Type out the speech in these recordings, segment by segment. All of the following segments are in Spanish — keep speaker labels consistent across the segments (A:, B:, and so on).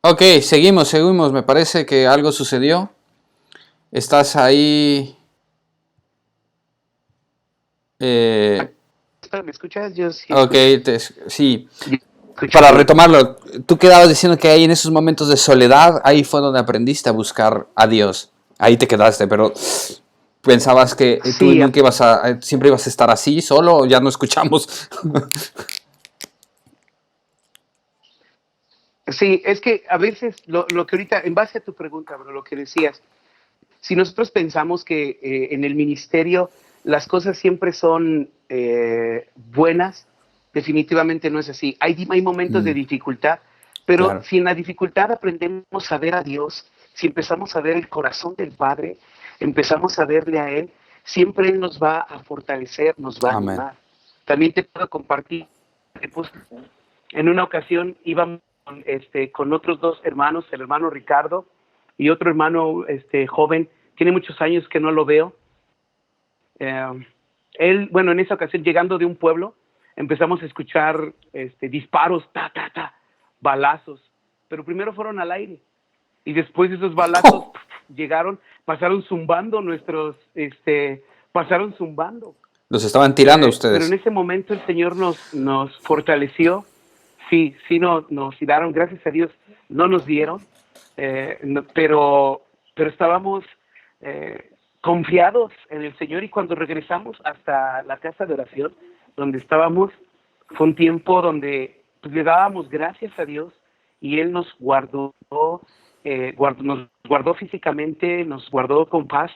A: Ok, seguimos. Me parece que algo sucedió. Estás ahí. eh,
B: ¿Me escuchas? Yo sí
A: ok,
B: escucho.
A: sí.
B: Yo escucho
A: Para
B: bien.
A: retomarlo, tú quedabas diciendo que ahí en esos momentos de soledad, ahí fue donde aprendiste a buscar a Dios. Ahí te quedaste, pero pensabas que tú
B: Sí,
A: nunca siempre ibas a estar así, solo, ya no escuchamos.
B: sí, es que a veces lo que ahorita, en base a tu pregunta, bro, lo que decías, si nosotros pensamos que en el ministerio las cosas siempre son buenas, definitivamente no es así. Hay momentos de
A: Mm,
B: dificultad, pero
A: claro.
B: si en la dificultad aprendemos a ver a Dios, si empezamos a ver el corazón del Padre, empezamos a verle a Él, siempre Él nos va a fortalecer, nos va a
A: Amén.
B: animar. También te puedo compartir, pues, en una ocasión íbamos con otros dos hermanos, el hermano Ricardo y otro hermano joven, tiene muchos años que no lo veo. Eh, Él, bueno, en esa ocasión, llegando de un pueblo, empezamos a escuchar disparos, ta, ta, ta, balazos, pero primero fueron al aire y después de esos balazos llegaron, pasaron zumbando pasaron zumbando.
A: Los estaban tirando
B: Pero en
A: ustedes.
B: ese momento el Señor nos fortaleció, sí, sí nos tiraron, gracias a Dios, no nos dieron, no, pero estábamos eh, confiados en el Señor y cuando regresamos hasta la casa de oración, donde estábamos, fue un tiempo donde pues, le dábamos gracias a Dios y Él nos nos guardó físicamente, nos guardó con paz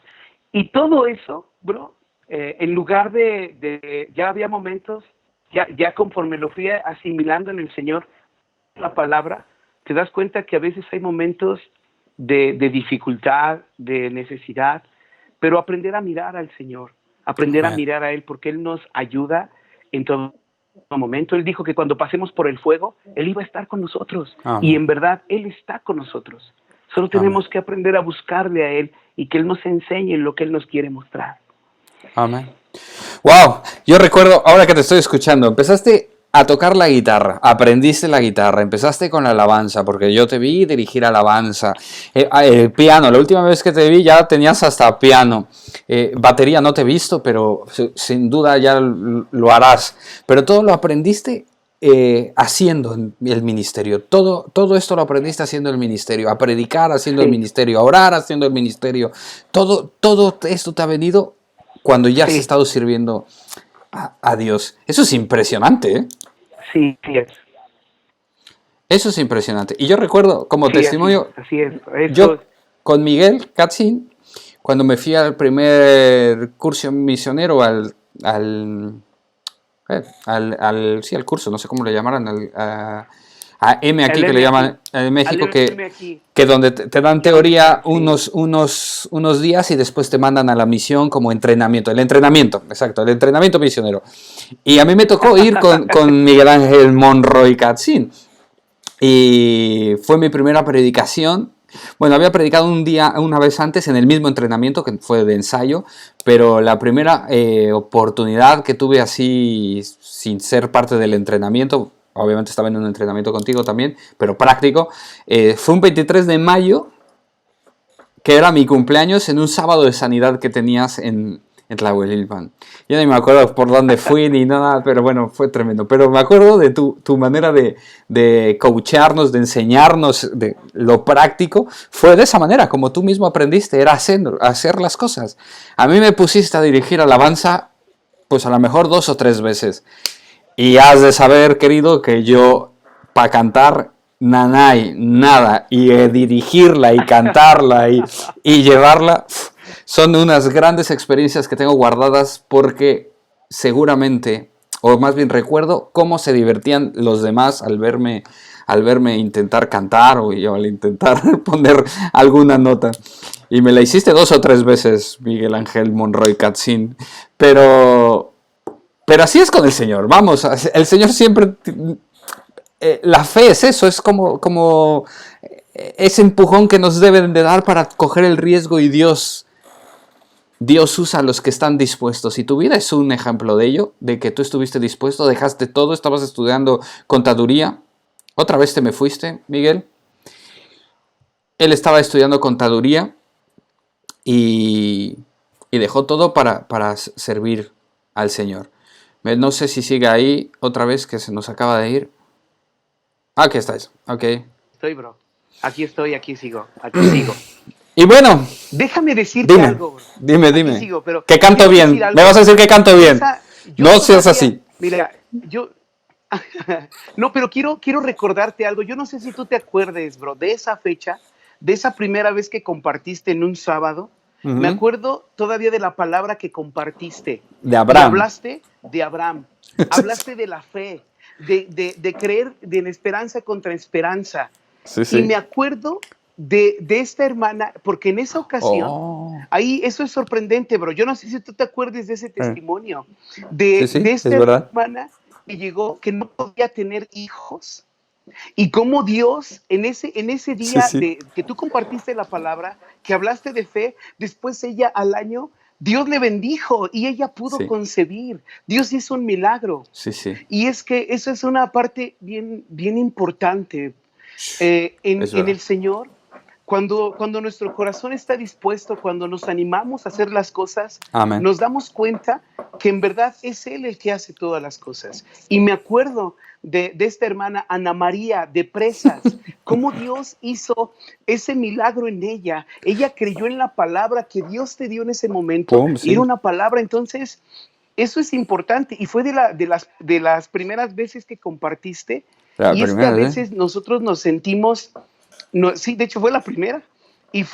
B: y todo eso, bro, en lugar ya había momentos, ya conforme lo fui asimilando en el Señor, la palabra, te das cuenta que a veces hay momentos de dificultad, de necesidad, pero aprender a mirar al Señor, aprender a
A: Amén.
B: mirar a Él, porque Él nos ayuda en todo momento. Él dijo que cuando pasemos por el fuego, Él iba a estar con nosotros, y
A: Amén.
B: en verdad Él está con nosotros. Solo
A: Amén.
B: tenemos que aprender a buscarle a Él y que Él nos enseñe lo que Él nos quiere mostrar.
A: Amén. Wow, yo recuerdo, ahora que te estoy escuchando, empezaste a tocar la guitarra, aprendiste la guitarra, empezaste con la alabanza, porque yo te vi dirigir alabanza, el piano, la última vez que te vi ya tenías hasta piano, batería no te he visto, pero sin duda ya lo harás, pero todo lo aprendiste haciendo el ministerio, todo esto lo aprendiste haciendo el ministerio, a predicar haciendo el
B: Sí,
A: ministerio, a orar haciendo el ministerio, todo esto te ha venido cuando ya has
B: sí,
A: estado sirviendo a Dios. Eso es impresionante, ¿eh?
B: sí, sí es.
A: Eso es impresionante. Y yo recuerdo como
B: Sí,
A: testimonio,
B: así es. Eso
A: yo
B: es.
A: con Miguel Katzin, cuando me fui al primer curso misionero, sí, al curso, no sé cómo le llamaran, a M
B: El
A: aquí que le
B: M aquí.
A: llaman en
B: Al
A: México,
B: M aquí.
A: que donde te dan teoría
B: Evangelismo, sí.
A: unos días y después te mandan a la misión como entrenamiento. El entrenamiento, exacto, el entrenamiento misionero. Y a mí me tocó ir con Miguel Ángel Monroy Katzin. Y fue mi primera predicación. Bueno, había predicado un día, una vez antes en el mismo entrenamiento que fue de ensayo, pero la primera oportunidad que tuve así sin ser parte del entrenamiento, obviamente estaba en un entrenamiento contigo también, pero práctico, fue un 23 de mayo, que era mi cumpleaños, en un sábado de sanidad que tenías en Tlahuelilpan. Yo ni me acuerdo por dónde fui ni nada, pero bueno, fue tremendo. Pero me acuerdo de tu manera de coacharnos, de enseñarnos de lo práctico. Fue de esa manera, como tú mismo aprendiste, era hacer las cosas. A mí me pusiste a dirigir alabanza, pues a lo mejor 2 o 3 veces. Y has de saber, querido, que yo para cantar nanay, nada, y dirigirla y cantarla y llevarla, son unas grandes experiencias que tengo guardadas porque seguramente, o más bien recuerdo cómo se divertían los demás al verme intentar cantar o yo al intentar poner alguna nota. Y me la hiciste 2 o 3 veces, Miguel Ángel Monroy Katzin, pero pero así es con el Señor, vamos, el Señor siempre, la fe es eso, es como ese empujón que nos deben de dar para coger el riesgo y Dios usa a los que están dispuestos. Y tu vida es un ejemplo de ello, de que tú estuviste dispuesto, dejaste todo, estabas estudiando contaduría, otra vez te me fuiste, Miguel, él estaba estudiando contaduría y dejó todo para servir al Señor. No sé si sigue ahí otra vez, que se nos acaba de ir. Aquí estáis, ok.
B: Estoy, bro. Aquí estoy, aquí sigo.
A: Y bueno,
B: Déjame decirte
A: dime,
B: algo, bro.
A: dime.
B: Sigo, pero
A: que canto
B: quiero
A: bien.
B: decir algo.
A: Me vas a decir que canto bien.
B: Yo
A: No seas
B: todavía-
A: así.
B: Mira, yo... No, pero quiero recordarte algo. Yo no sé si tú te acuerdes, bro, de esa fecha, de esa primera vez que compartiste en un sábado. Me acuerdo todavía de la palabra que compartiste.
A: De Abraham.
B: Y hablaste de Abraham. Hablaste de la fe, de creer de la esperanza contra esperanza.
A: Sí,
B: Y me acuerdo de esta hermana, porque en esa ocasión, ahí eso es sorprendente, bro. Yo no sé si tú te acuerdas de ese testimonio, de esta
A: es verdad.
B: hermana que llegó, que no podía tener hijos. Y cómo Dios, en ese día que tú compartiste la palabra, que hablaste de fe, después ella al año, Dios le bendijo y ella pudo concebir. Dios hizo un milagro. Y es que eso es una parte bien, bien importante en el Señor. Cuando nuestro corazón está dispuesto, cuando nos animamos a hacer las cosas,
A: Amén.
B: nos damos cuenta que en verdad es Él el que hace todas las cosas. Y me acuerdo de esta hermana Ana María de Presas, cómo Dios hizo ese milagro en ella. Ella creyó en la palabra que Dios te dio en ese momento. Y era una palabra, entonces, eso es importante. Y fue de las primeras veces que compartiste. Y es que a veces nosotros nos sentimos... No, sí, de hecho fue la primera. Y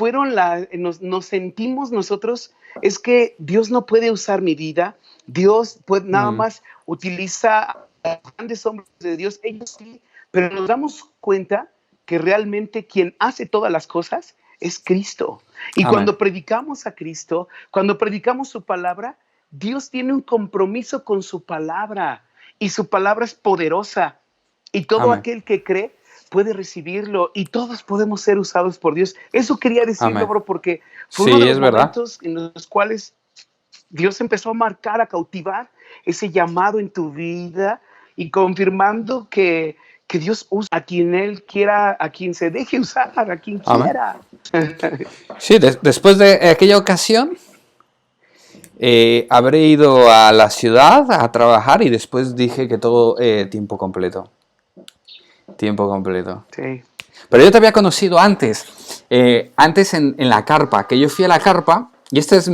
B: nos sentimos nosotros, es que Dios no puede usar mi vida. Dios nada más utiliza a grandes hombres de Dios, ellos sí, pero nos damos cuenta que realmente quien hace todas las cosas es Cristo. Y cuando predicamos a Cristo, cuando predicamos su palabra, Dios tiene un compromiso con su palabra. Y su palabra es poderosa. Y todo aquel que cree puede recibirlo y todos podemos ser usados por Dios. Eso quería decirlo, bro, porque fue uno de los momentos en los cuales Dios empezó a marcar, a cautivar ese llamado en tu vida y confirmando que Dios usa a quien Él quiera, a quien se deje usar, a quien quiera.
A: Sí, después de aquella ocasión, habré ido a la ciudad a trabajar y después dije que todo tiempo completo. Tiempo completo.
B: Sí.
A: Pero yo te había conocido antes en la carpa, que yo fui a la carpa y este es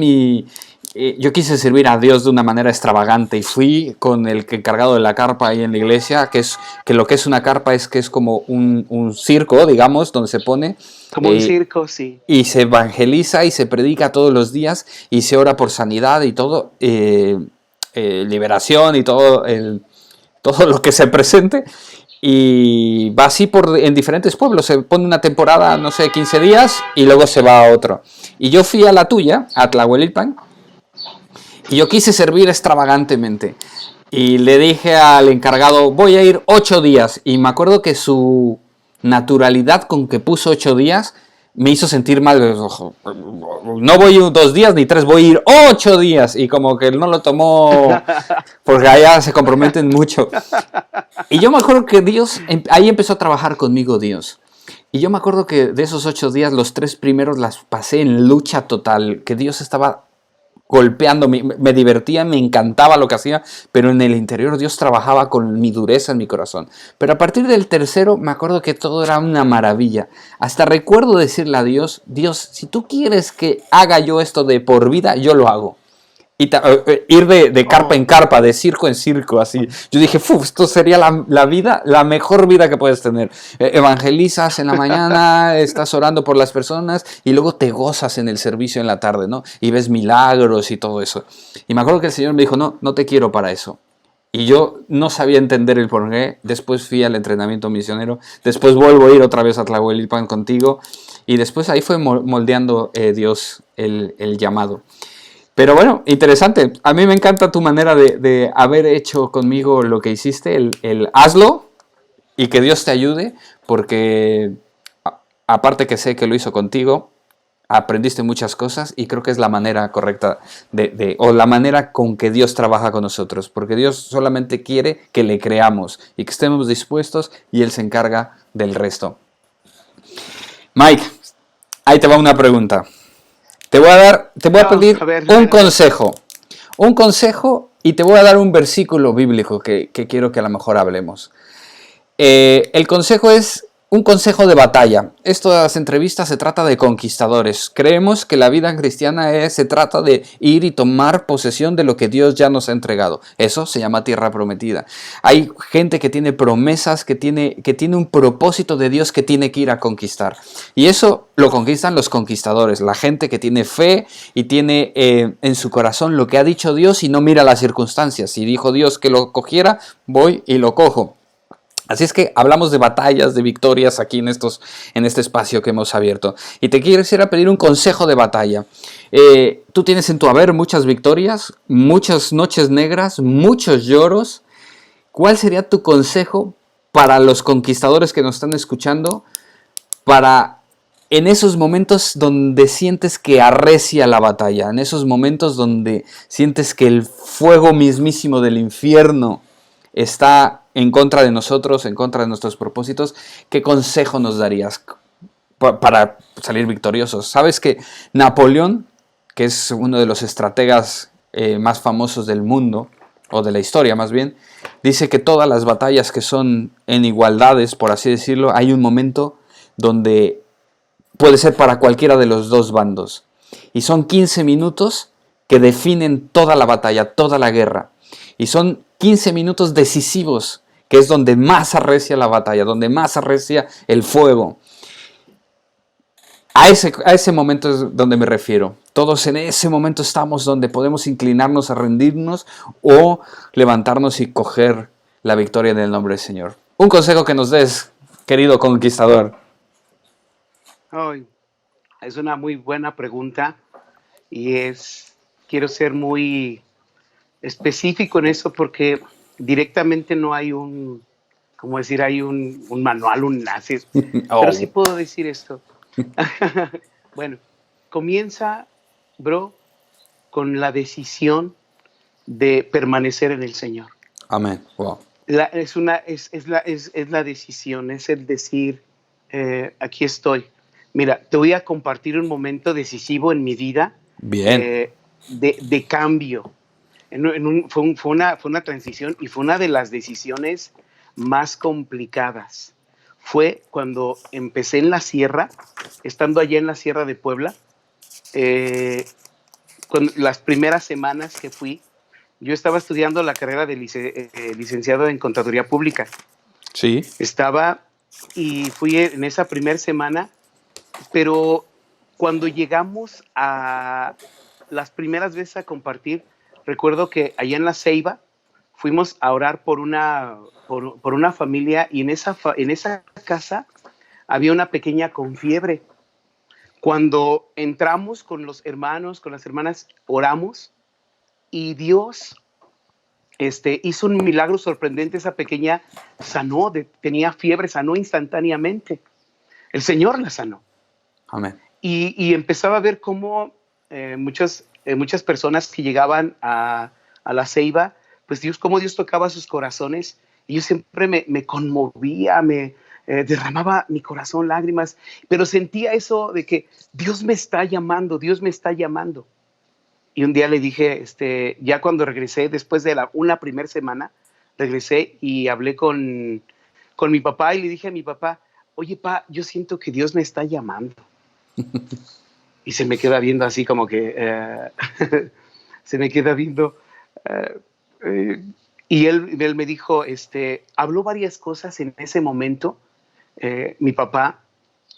A: yo quise servir a Dios de una manera extravagante y fui con el encargado de la carpa ahí en la iglesia, que lo que es una carpa es que es como un circo, digamos, donde se pone...
B: Como un circo, sí.
A: Y se evangeliza y se predica todos los días y se ora por sanidad y todo, liberación y todo lo que se presente. Y va así en diferentes pueblos, se pone una temporada, no sé, 15 días y luego se va a otro. Y yo fui a la tuya, a Tlahuelilpan, y yo quise servir extravagantemente. Y le dije al encargado, voy a ir 8 días. Y me acuerdo que su naturalidad con que puso 8 días me hizo sentir mal. No voy 2 días ni 3, voy a ir 8 días. Y como que él no lo tomó, porque allá se comprometen mucho. Y yo me acuerdo que Dios, ahí empezó a trabajar conmigo Dios. Y yo me acuerdo que de esos 8 días, los 3 primeros las pasé en lucha total, que Dios estaba golpeando, me divertía, me encantaba lo que hacía, pero en el interior Dios trabajaba con mi dureza en mi corazón. Pero a partir del tercero me acuerdo que todo era una maravilla. Hasta recuerdo decirle a Dios, Dios, si tú quieres que haga yo esto de por vida, yo lo hago. Y ir de carpa en carpa, de circo en circo, así. Yo dije, esto sería la vida, la mejor vida que puedes tener. Evangelizas en la mañana, estás orando por las personas y luego te gozas en el servicio en la tarde, ¿no? Y ves milagros y todo eso. Y me acuerdo que el Señor me dijo, no te quiero para eso. Y yo no sabía entender el porqué. Después fui al entrenamiento misionero. Después vuelvo a ir otra vez a Tlahuelilpan contigo. Y después ahí fue moldeando Dios el llamado. Pero bueno, interesante. A mí me encanta tu manera de haber hecho conmigo lo que hiciste, el hazlo y que Dios te ayude, porque aparte que sé que lo hizo contigo, aprendiste muchas cosas y creo que es la manera correcta o la manera con que Dios trabaja con nosotros, porque Dios solamente quiere que le creamos y que estemos dispuestos y Él se encarga del resto. Mike, Ahí te va una pregunta. Te voy a pedir
B: A ver,
A: un consejo. Un consejo y te voy a dar un versículo bíblico que quiero que a lo mejor hablemos. El consejo es un consejo de batalla. Estas entrevistas se trata de conquistadores. Creemos que la vida cristiana se trata de ir y tomar posesión de lo que Dios ya nos ha entregado. Eso se llama tierra prometida. Hay gente que tiene promesas, que tiene un propósito de Dios que tiene que ir a conquistar. Y eso lo conquistan los conquistadores, la gente que tiene fe y tiene en su corazón lo que ha dicho Dios y no mira las circunstancias. Si dijo Dios que lo cogiera, voy y lo cojo. Así es que hablamos de batallas, de victorias aquí en este espacio que hemos abierto. Y te quisiera pedir un consejo de batalla. Tú tienes en tu haber muchas victorias, muchas noches negras, muchos lloros. ¿Cuál sería tu consejo para los conquistadores que nos están escuchando? Para en esos momentos donde sientes que arrecia la batalla, en esos momentos donde sientes que el fuego mismísimo del infierno está en contra de nosotros, en contra de nuestros propósitos, ¿qué consejo nos darías para salir victoriosos? Sabes que Napoleón, que es uno de los estrategas más famosos del mundo, o de la historia más bien, dice que todas las batallas que son en igualdades, por así decirlo, hay un momento donde puede ser para cualquiera de los dos bandos. Y son 15 minutos que definen toda la batalla, toda la guerra. Y son 15 minutos decisivos, que es donde más arrecia la batalla, donde más arrecia el fuego. A ese momento es donde me refiero. Todos en ese momento estamos donde podemos inclinarnos a rendirnos o levantarnos y coger la victoria en el nombre del Señor. Un consejo que nos des, querido conquistador.
B: ay, es una muy buena pregunta y quiero ser muy específico en eso porque directamente no hay como decir, hay un manual, un enlace, pero sí
A: Oh,
B: puedo decir esto. Bueno, comienza, bro, con la decisión de permanecer en el Señor.
A: amén. Wow.
B: Es la decisión, es el decir, aquí estoy. Mira, te voy a compartir un momento decisivo en mi vida
A: Bien.
B: eh, de cambio. Fue una transición y fue una de las decisiones más complicadas. Fue cuando empecé en la sierra, estando allá en la Sierra de Puebla, eh, las primeras semanas que fui, yo estaba estudiando la carrera de licenciado en Contaduría Pública.
A: Sí.
B: Estaba y fui en esa primera semana, pero cuando llegamos a las primeras veces a compartir, recuerdo que allá en La Ceiba fuimos a orar por una familia y en esa casa había una pequeña con fiebre. Cuando entramos con los hermanos, con las hermanas, oramos y Dios hizo un milagro sorprendente. Esa pequeña sanó, tenía fiebre, sanó instantáneamente. El Señor la sanó.
A: Amén.
B: Y empezaba a ver cómo muchas personas que llegaban a La Ceiba, pues cómo Dios tocaba sus corazones. Y yo siempre me conmovía, derramaba mi corazón lágrimas, pero sentía eso de que Dios me está llamando, Dios me está llamando. Y un día le dije, ya cuando regresé, después de una primera semana, regresé y hablé con mi papá y le dije a mi papá, oye, pa, yo siento que Dios me está llamando. Y se me queda viendo así como que, se me queda viendo. eh, eh, y él me dijo, habló varias cosas en ese momento, mi papá,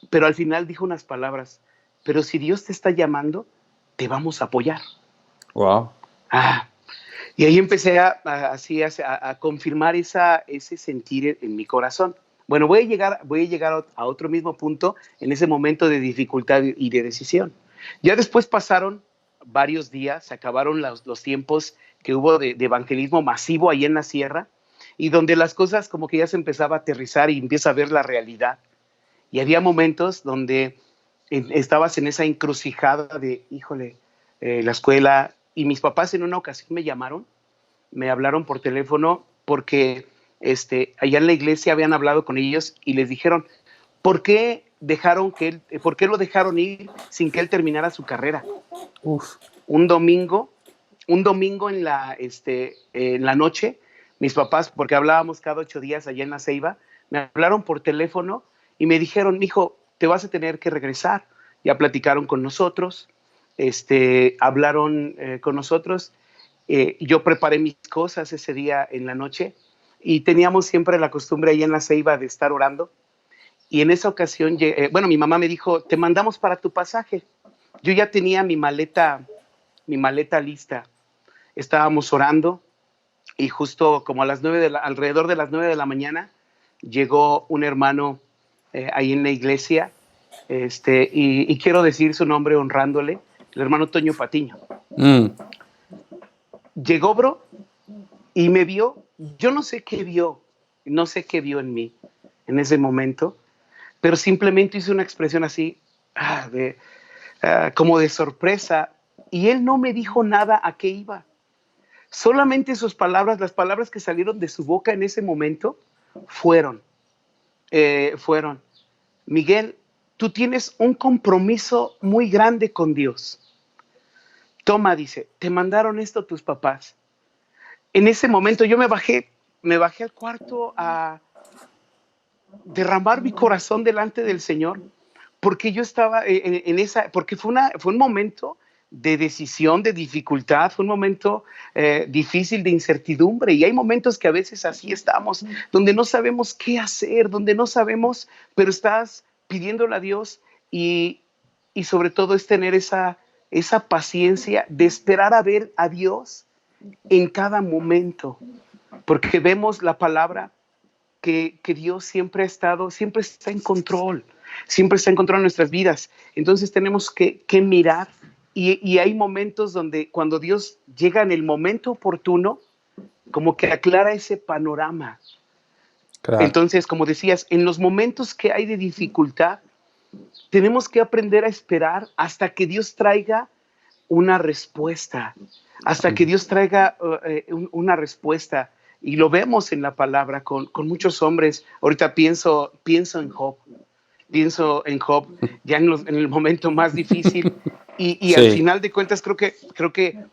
B: pero al final dijo unas palabras, pero si Dios te está llamando, te vamos a apoyar.
A: Wow.
B: Ah, y ahí empecé a confirmar ese sentir en mi corazón. Bueno, voy a llegar a otro mismo punto en ese momento de dificultad y de decisión. Ya después pasaron varios días, se acabaron los tiempos que hubo de evangelismo masivo ahí en la sierra y donde las cosas como que ya se empezaba a aterrizar y empieza a ver la realidad. Y había momentos donde estabas en esa encrucijada de, híjole, la escuela, y mis papás en una ocasión me hablaron por teléfono porque allá en la iglesia habían hablado con ellos y les dijeron, ¿Por qué por qué lo dejaron ir sin que él terminara su carrera?
A: Uf.
B: Un domingo, en la noche, mis papás, porque hablábamos cada 8 días allá en La Ceiba, me hablaron por teléfono y me dijeron, mijo, te vas a tener que regresar. Ya platicaron con nosotros, hablaron con nosotros. Yo preparé mis cosas ese día en la noche y teníamos siempre la costumbre ahí en La Ceiba de estar orando. Y en esa ocasión, mi mamá me dijo, te mandamos para tu pasaje. Yo ya tenía mi maleta lista. Estábamos orando y justo como a las alrededor de las 9 de la mañana, llegó un hermano ahí en la iglesia, y quiero decir su nombre honrándole, el hermano Toño Patiño. Llegó, bro, y me vio. Yo no sé qué vio en mí en ese momento, pero simplemente hizo una expresión así, como de sorpresa, y él no me dijo nada a qué iba. Solamente sus palabras, las palabras que salieron de su boca en ese momento, fueron, Miguel, tú tienes un compromiso muy grande con Dios. Toma, dice, te mandaron esto tus papás. En ese momento yo me bajé al cuarto a derramar mi corazón delante del Señor, porque yo estaba porque fue un momento de decisión, de dificultad, fue un momento difícil de incertidumbre, y hay momentos que a veces así estamos, donde no sabemos qué hacer, donde no sabemos, pero estás pidiéndole a Dios, y sobre todo es tener esa paciencia de esperar a ver a Dios en cada momento, porque vemos la palabra que Dios siempre está en control, siempre está en control de nuestras vidas. Entonces tenemos que mirar, y hay momentos donde cuando Dios llega en el momento oportuno, como que aclara ese panorama. Claro. Entonces, como decías, en los momentos que hay de dificultad, tenemos que aprender a esperar hasta que Dios traiga una respuesta, una respuesta. Y lo vemos en la palabra con muchos hombres. Ahorita pienso en Job. Ya en el momento más difícil. Y sí, al final de cuentas creo que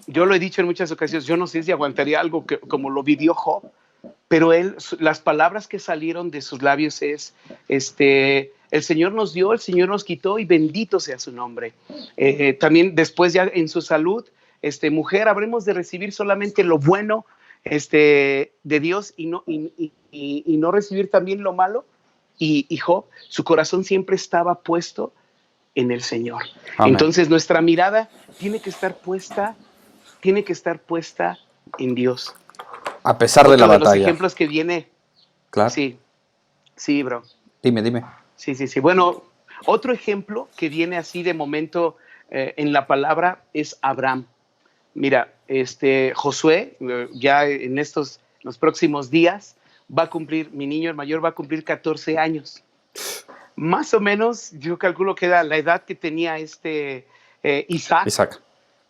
B: yo lo he dicho en muchas ocasiones, yo no sé si aguantaría algo como lo vivió Job, pero las palabras que salieron de sus labios es, el Señor nos dio, el Señor nos quitó, y bendito sea su nombre. También después, ya en su salud, mujer, habremos de recibir solamente lo bueno de Dios, y no recibir también lo malo. Y Job, su corazón siempre estaba puesto en el Señor. Amén. Entonces nuestra mirada tiene que estar puesta en Dios.
A: A pesar de la batalla.
B: Otro de los ejemplos que viene.
A: Claro.
B: Sí, bro.
A: Dime.
B: Sí. Bueno, otro ejemplo que viene así de momento en la palabra es Abraham. Mira, Josué, ya en los próximos días, mi niño el mayor va a cumplir 14 años. Más o menos, yo calculo que era la edad que tenía Isaac.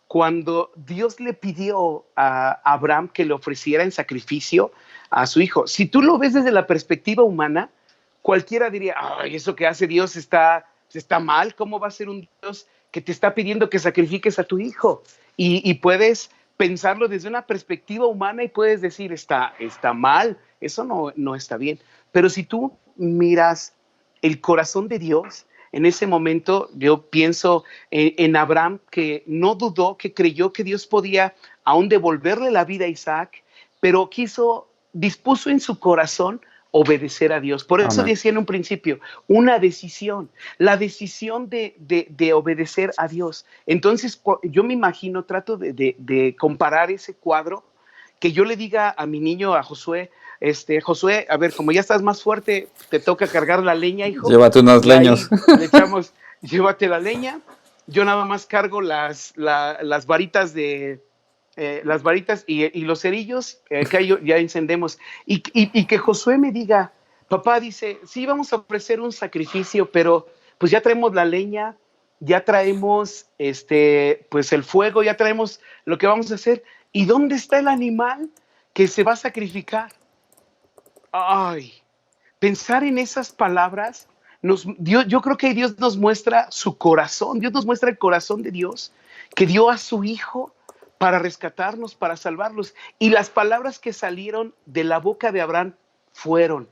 B: Cuando Dios le pidió a Abraham que le ofreciera en sacrificio a su hijo. Si tú lo ves desde la perspectiva humana, cualquiera diría, ay, eso que hace Dios está mal. ¿Cómo va a ser un Dios que te está pidiendo que sacrifiques a tu hijo? Y puedes pensarlo desde una perspectiva humana y puedes decir, está mal, eso no está bien. Pero si tú miras el corazón de Dios, en ese momento yo pienso en Abraham, que no dudó, que creyó que Dios podía aún devolverle la vida a Isaac, pero dispuso en su corazón obedecer a Dios. Por eso decía en un principio, una decisión, la decisión de obedecer a Dios. Entonces yo me imagino, trato de comparar ese cuadro, que yo le diga a mi niño, a Josué, Josué, a ver, como ya estás más fuerte, te toca cargar la leña, hijo.
A: Llévate unos leños.
B: Le echamos, llévate la leña. Yo nada más cargo las varitas las varitas y los cerillos, que ya encendemos. Y que Josué me diga, papá, dice, sí, vamos a ofrecer un sacrificio, pero pues ya traemos la leña, ya traemos pues el fuego, ya traemos lo que vamos a hacer. ¿Y dónde está el animal que se va a sacrificar? Ay, pensar en esas palabras, yo creo que Dios nos muestra su corazón, Dios nos muestra el corazón de Dios, que dio a su Hijo para rescatarnos, para salvarlos. Y las palabras que salieron de la boca de Abraham fueron,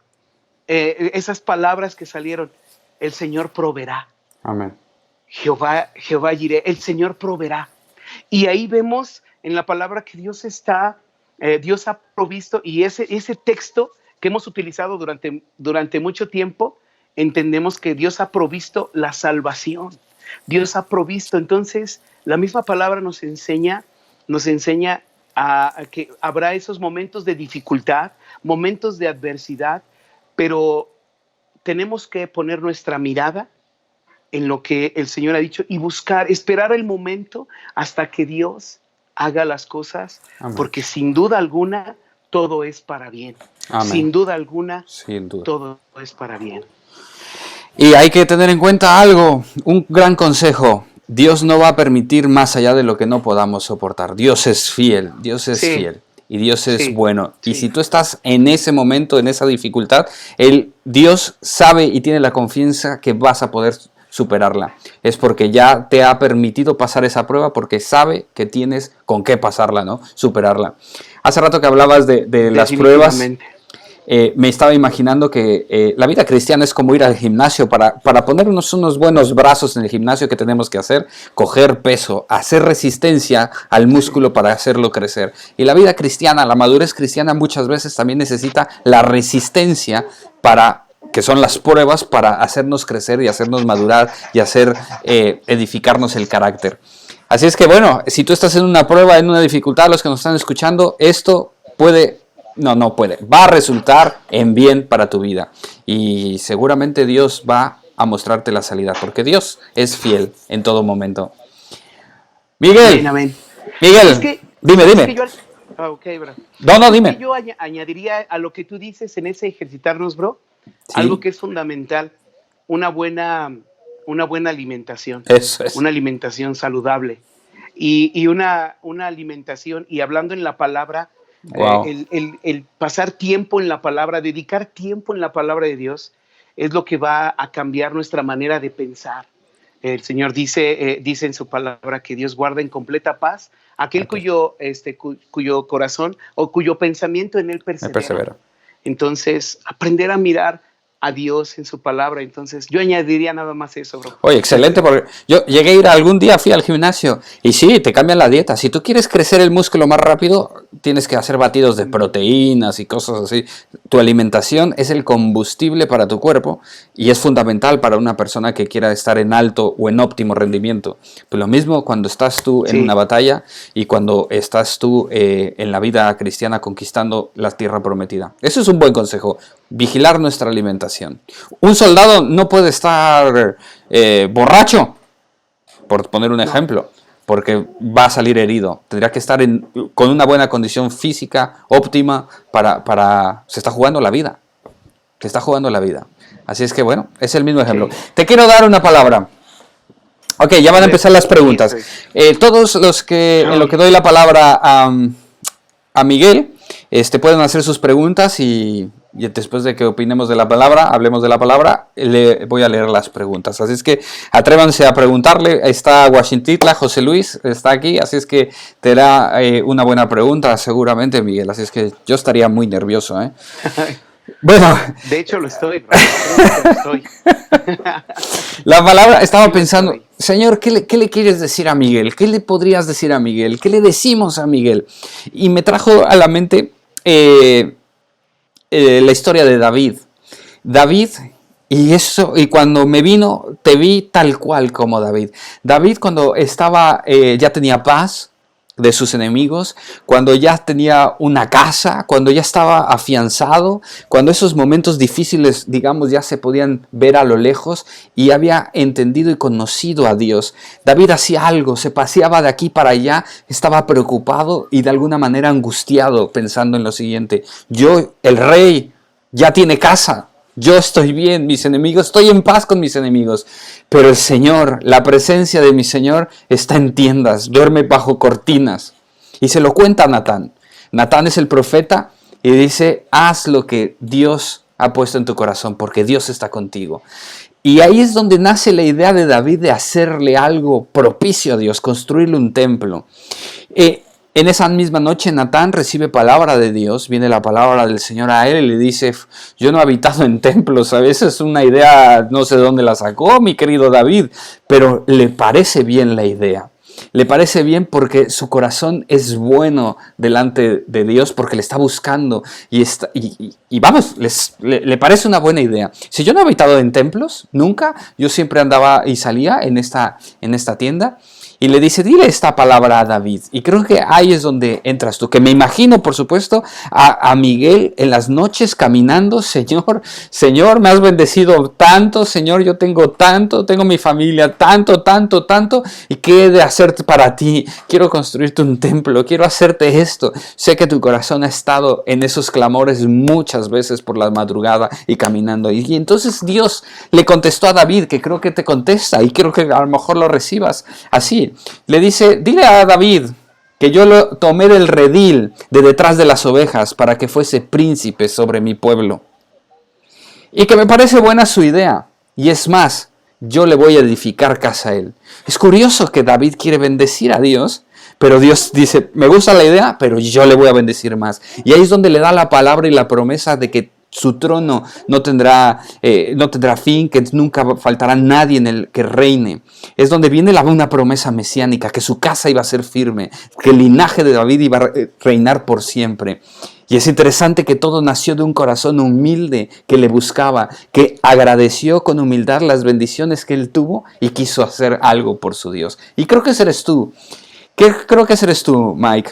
B: esas palabras que salieron, el Señor proveerá.
A: Amén.
B: Jehová Jireh, el Señor proveerá. Y ahí vemos en la palabra que Dios ha provisto, y ese texto que hemos utilizado durante mucho tiempo, entendemos que Dios ha provisto la salvación. Dios ha provisto. Entonces, la misma palabra nos enseña a que habrá esos momentos de dificultad, momentos de adversidad, pero tenemos que poner nuestra mirada en lo que el Señor ha dicho y esperar el momento hasta que Dios haga las cosas. Amén. Porque sin duda alguna todo es para bien. Amén. Sin duda alguna, todo es para bien.
A: Y hay que tener en cuenta algo, un gran consejo. Dios no va a permitir más allá de lo que no podamos soportar. Dios es fiel, fiel. Y Dios es bueno. Sí. Y si tú estás en ese momento, en esa dificultad, Dios sabe y tiene la confianza que vas a poder superarla. Es porque ya te ha permitido pasar esa prueba, porque sabe que tienes con qué pasarla, ¿no? Superarla. Hace rato que hablabas de las pruebas, me estaba imaginando que la vida cristiana es como ir al gimnasio para ponernos unos buenos brazos en el gimnasio. Que tenemos que hacer, coger peso, hacer resistencia al músculo para hacerlo crecer. Y la vida cristiana, la madurez cristiana muchas veces también necesita la resistencia que son las pruebas, para hacernos crecer y hacernos madurar y hacer edificarnos el carácter. Así es que bueno, si tú estás en una prueba, en una dificultad, los que nos están escuchando, esto va a resultar en bien para tu vida. Y seguramente Dios va a mostrarte la salida, porque Dios es fiel en todo momento. Miguel,
B: amén.
A: Miguel, dime.
B: Bro.
A: No, dime.
B: Yo añadiría a lo que tú dices en ese ejercitarnos, bro, sí, algo que es fundamental, una buena alimentación.
A: Eso es.
B: Una alimentación saludable. Y una alimentación, y hablando en la palabra, wow, el pasar tiempo en la palabra, dedicar tiempo en la palabra de Dios, es lo que va a cambiar nuestra manera de pensar. El Señor dice en su palabra que Dios guarda en completa paz aquel cuyo corazón o cuyo pensamiento en él persevera. Entonces, aprender a mirar a Dios en su palabra. Entonces, yo añadiría nada más eso, bro.
A: Oye, excelente, porque yo llegué a ir algún día, fui al gimnasio, y sí, te cambian la dieta. Si tú quieres crecer el músculo más rápido, tienes que hacer batidos de proteínas y cosas así. Tu alimentación es el combustible para tu cuerpo, y es fundamental para una persona que quiera estar en alto o en óptimo rendimiento. Pues lo mismo cuando estás tú en una batalla y cuando estás tú en la vida cristiana conquistando la tierra prometida. Eso es un buen consejo, vigilar nuestra alimentación. Un soldado no puede estar borracho, por poner un ejemplo, porque va a salir herido. Tendría que estar con una buena condición física óptima se está jugando la vida. Se está jugando la vida. Así es que bueno, es el mismo ejemplo. Te quiero dar una palabra. Ok, ya van a empezar las preguntas. Todos los que en lo que doy la palabra a Miguel, pueden hacer sus preguntas y después de que opinemos de la palabra, hablemos de la palabra, le voy a leer las preguntas. Así es que atrévanse a preguntarle. Está Washington, José Luis está aquí, así es que te hará una buena pregunta seguramente, Miguel. Así es que yo estaría muy nervioso, Bueno.
B: De hecho lo estoy.
A: La palabra, estaba pensando, Señor, ¿qué le quieres decir a Miguel? ¿Qué le podrías decir a Miguel? ¿Qué le decimos a Miguel? Y me trajo a la mente la historia de David. Y cuando me vino, te vi tal cual como David. David, cuando estaba, ya tenía paz de sus enemigos, cuando ya tenía una casa, cuando ya estaba afianzado, cuando esos momentos difíciles, digamos, ya se podían ver a lo lejos y había entendido y conocido a Dios. David hacía algo, se paseaba de aquí para allá, estaba preocupado y de alguna manera angustiado, pensando en lo siguiente: el rey, ya tiene casa. Yo estoy bien, mis enemigos, estoy en paz con mis enemigos, pero el Señor, la presencia de mi Señor está en tiendas, duerme bajo cortinas. Y se lo cuenta a Natán. Natán es el profeta y dice: haz lo que Dios ha puesto en tu corazón, porque Dios está contigo. Y ahí es donde nace la idea de David de hacerle algo propicio a Dios, construirle un templo. En esa misma noche Natán recibe palabra de Dios, viene la palabra del Señor a él y le dice, yo no he habitado en templos, a veces es una idea, no sé de dónde la sacó mi querido David, pero le parece bien la idea. Le parece bien porque su corazón es bueno delante de Dios porque le está buscando y vamos, le parece una buena idea. Si yo no he habitado en templos, nunca, yo siempre andaba y salía en esta tienda y le dice, dile esta palabra a David. Y creo que ahí es donde entras tú, que me imagino, por supuesto, a Miguel en las noches caminando, Señor, me has bendecido tanto, Señor, yo tengo tanto, tengo mi familia, tanto, y qué he de hacerte para ti. Quiero construirte un templo, quiero hacerte esto. Sé que tu corazón ha estado en esos clamores muchas veces por la madrugada y caminando. Y entonces Dios le contestó a David, que creo que te contesta, y quiero que a lo mejor lo recibas así. Le dice, dile a David que yo lo tomé del redil de detrás de las ovejas para que fuese príncipe sobre mi pueblo. Y que me parece buena su idea. Y es más, yo le voy a edificar casa a él. Es curioso que David quiere bendecir a Dios, pero Dios dice, me gusta la idea, pero yo le voy a bendecir más. Y ahí es donde le da la palabra y la promesa de que su trono no tendrá fin, que nunca faltará nadie en el que reine. Es donde viene una promesa mesiánica, que su casa iba a ser firme, que el linaje de David iba a reinar por siempre. Y es interesante que todo nació de un corazón humilde que le buscaba, que agradeció con humildad las bendiciones que él tuvo y quiso hacer algo por su Dios. Y creo que ese eres tú. Creo que ese eres tú, Mike.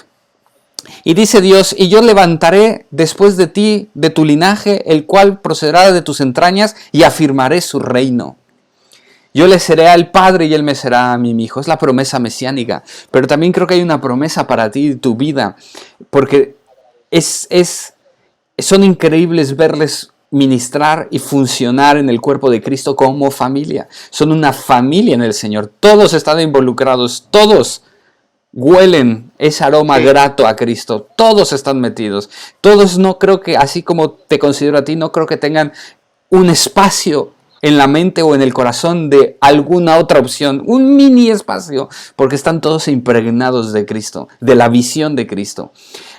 A: Y dice Dios, y yo levantaré después de ti, de tu linaje, el cual procederá de tus entrañas, y afirmaré su reino. Yo le seré al Padre y Él me será a mí, mi hijo. Es la promesa mesiánica. Pero también creo que hay una promesa para ti y tu vida. Porque son increíbles verles ministrar y funcionar en el cuerpo de Cristo como familia. Son una familia en el Señor. Todos están involucrados, todos huelen ese aroma grato a Cristo. Todos están metidos. Todos no creo que, así como te considero a ti, no creo que tengan un espacio en la mente o en el corazón de alguna otra opción, un mini espacio, porque están todos impregnados de Cristo, de la visión de Cristo.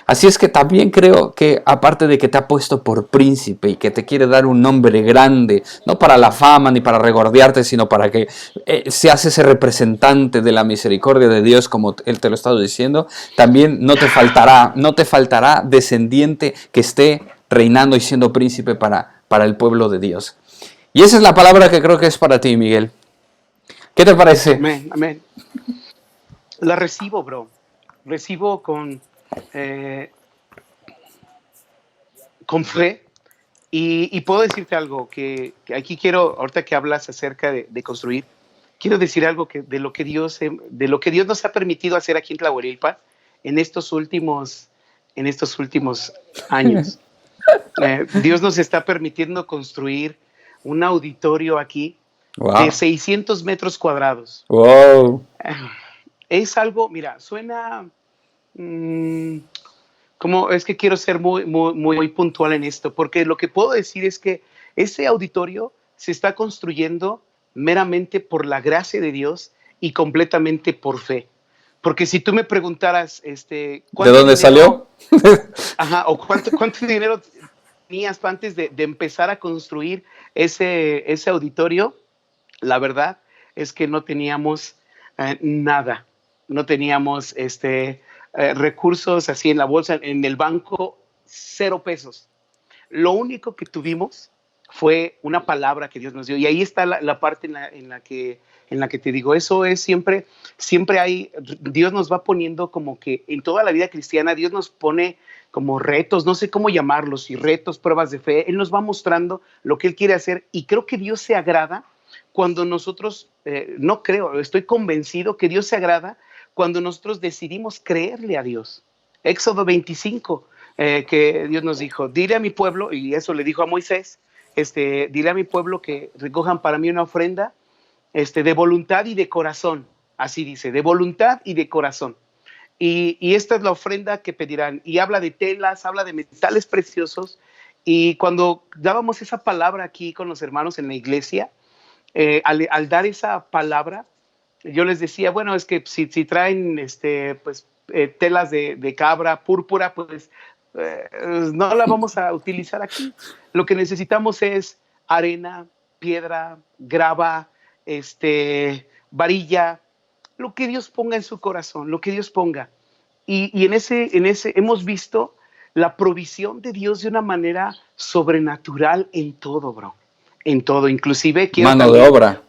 A: Así es que también creo que, aparte de que te ha puesto por príncipe y que te quiere dar un nombre grande, no para la fama ni para regordearte, sino para que seas ese representante de la misericordia de Dios, como Él te lo ha estado diciendo, también no te faltará descendiente que esté reinando y siendo príncipe para el pueblo de Dios. Y esa es la palabra que creo que es para ti, Miguel. ¿Qué te parece?
B: Amén, amén. La recibo, bro. Recibo con fe. Y puedo decirte algo, que aquí quiero, ahorita que hablas acerca de construir, quiero decir algo de lo que Dios nos ha permitido hacer aquí en Tlahuelilpan en estos últimos años. Dios nos está permitiendo construir un auditorio aquí de 600 metros cuadrados.
A: Wow.
B: Es algo, mira, suena como, es que quiero ser muy puntual en esto, porque lo que puedo decir es que ese auditorio se está construyendo meramente por la gracia de Dios y completamente por fe. Porque si tú me preguntaras,
A: ¿de dónde salió?
B: Ajá, o cuánto dinero tenías antes de empezar a construir ese auditorio, la verdad es que no teníamos nada. No teníamos recursos así en la bolsa, en el banco, 0 pesos. Lo único que tuvimos fue una palabra que Dios nos dio. Y ahí está la parte en la que te digo, eso es siempre hay, Dios nos va poniendo como que en toda la vida cristiana, Dios nos pone como retos, no sé cómo llamarlos, y retos, pruebas de fe. Él nos va mostrando lo que Él quiere hacer, y creo que Dios se agrada cuando nosotros, estoy convencido que Dios se agrada cuando nosotros decidimos creerle a Dios. Éxodo 25, que Dios nos dijo, dile a mi pueblo, y eso le dijo a Moisés, dile a mi pueblo que recojan para mí una ofrenda de voluntad y de corazón. Así dice, de voluntad y de corazón. Y esta es la ofrenda que pedirán. Y habla de telas, habla de metales preciosos Y cuando dábamos esa palabra aquí con los hermanos en la iglesia, al dar esa palabra, yo les decía, bueno, es que si traen pues, telas de cabra, púrpura, pues no la vamos a utilizar aquí. Lo que necesitamos es arena, piedra, grava, varilla, lo que Dios ponga en su corazón, lo que Dios ponga. Y en ese hemos visto la provisión de Dios de una manera sobrenatural en todo, bro. En todo. Inclusive quiero
A: Mano de
B: también,
A: obra.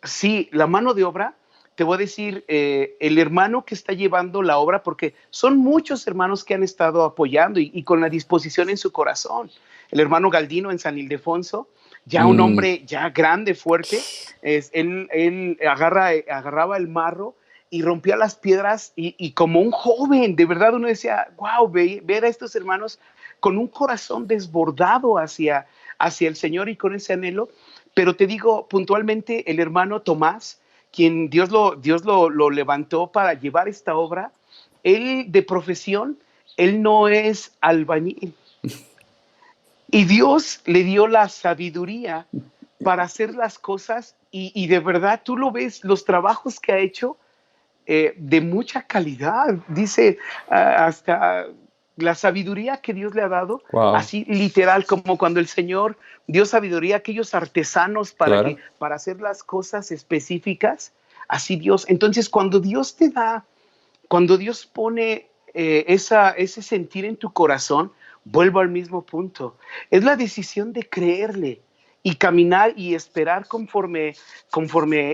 B: sí, la mano de obra, te voy a decir, el hermano que está llevando la obra, porque son muchos hermanos que han estado apoyando y con la disposición en su corazón. El hermano Galdino en San Ildefonso, ya un
A: Mm,
B: hombre ya grande, fuerte, él agarraba el marro y rompía las piedras y como un joven, de verdad uno decía, wow, ver a estos hermanos con un corazón desbordado hacia el Señor y con ese anhelo. Pero te digo puntualmente, el hermano Tomás, quien Dios lo levantó para llevar esta obra, él de profesión, él no es albañil. Y Dios le dio la sabiduría para hacer las cosas y de verdad tú lo ves, los trabajos que ha hecho, de mucha calidad. Dice, hasta la sabiduría que Dios le ha dado,
A: wow,
B: así literal, como cuando el Señor dio sabiduría a aquellos artesanos
A: claro.
B: para hacer las cosas específicas, así Dios. Entonces, cuando Dios te da, cuando Dios pone ese sentir en tu corazón, vuelvo al mismo punto. Es la decisión de creerle y caminar y esperar conforme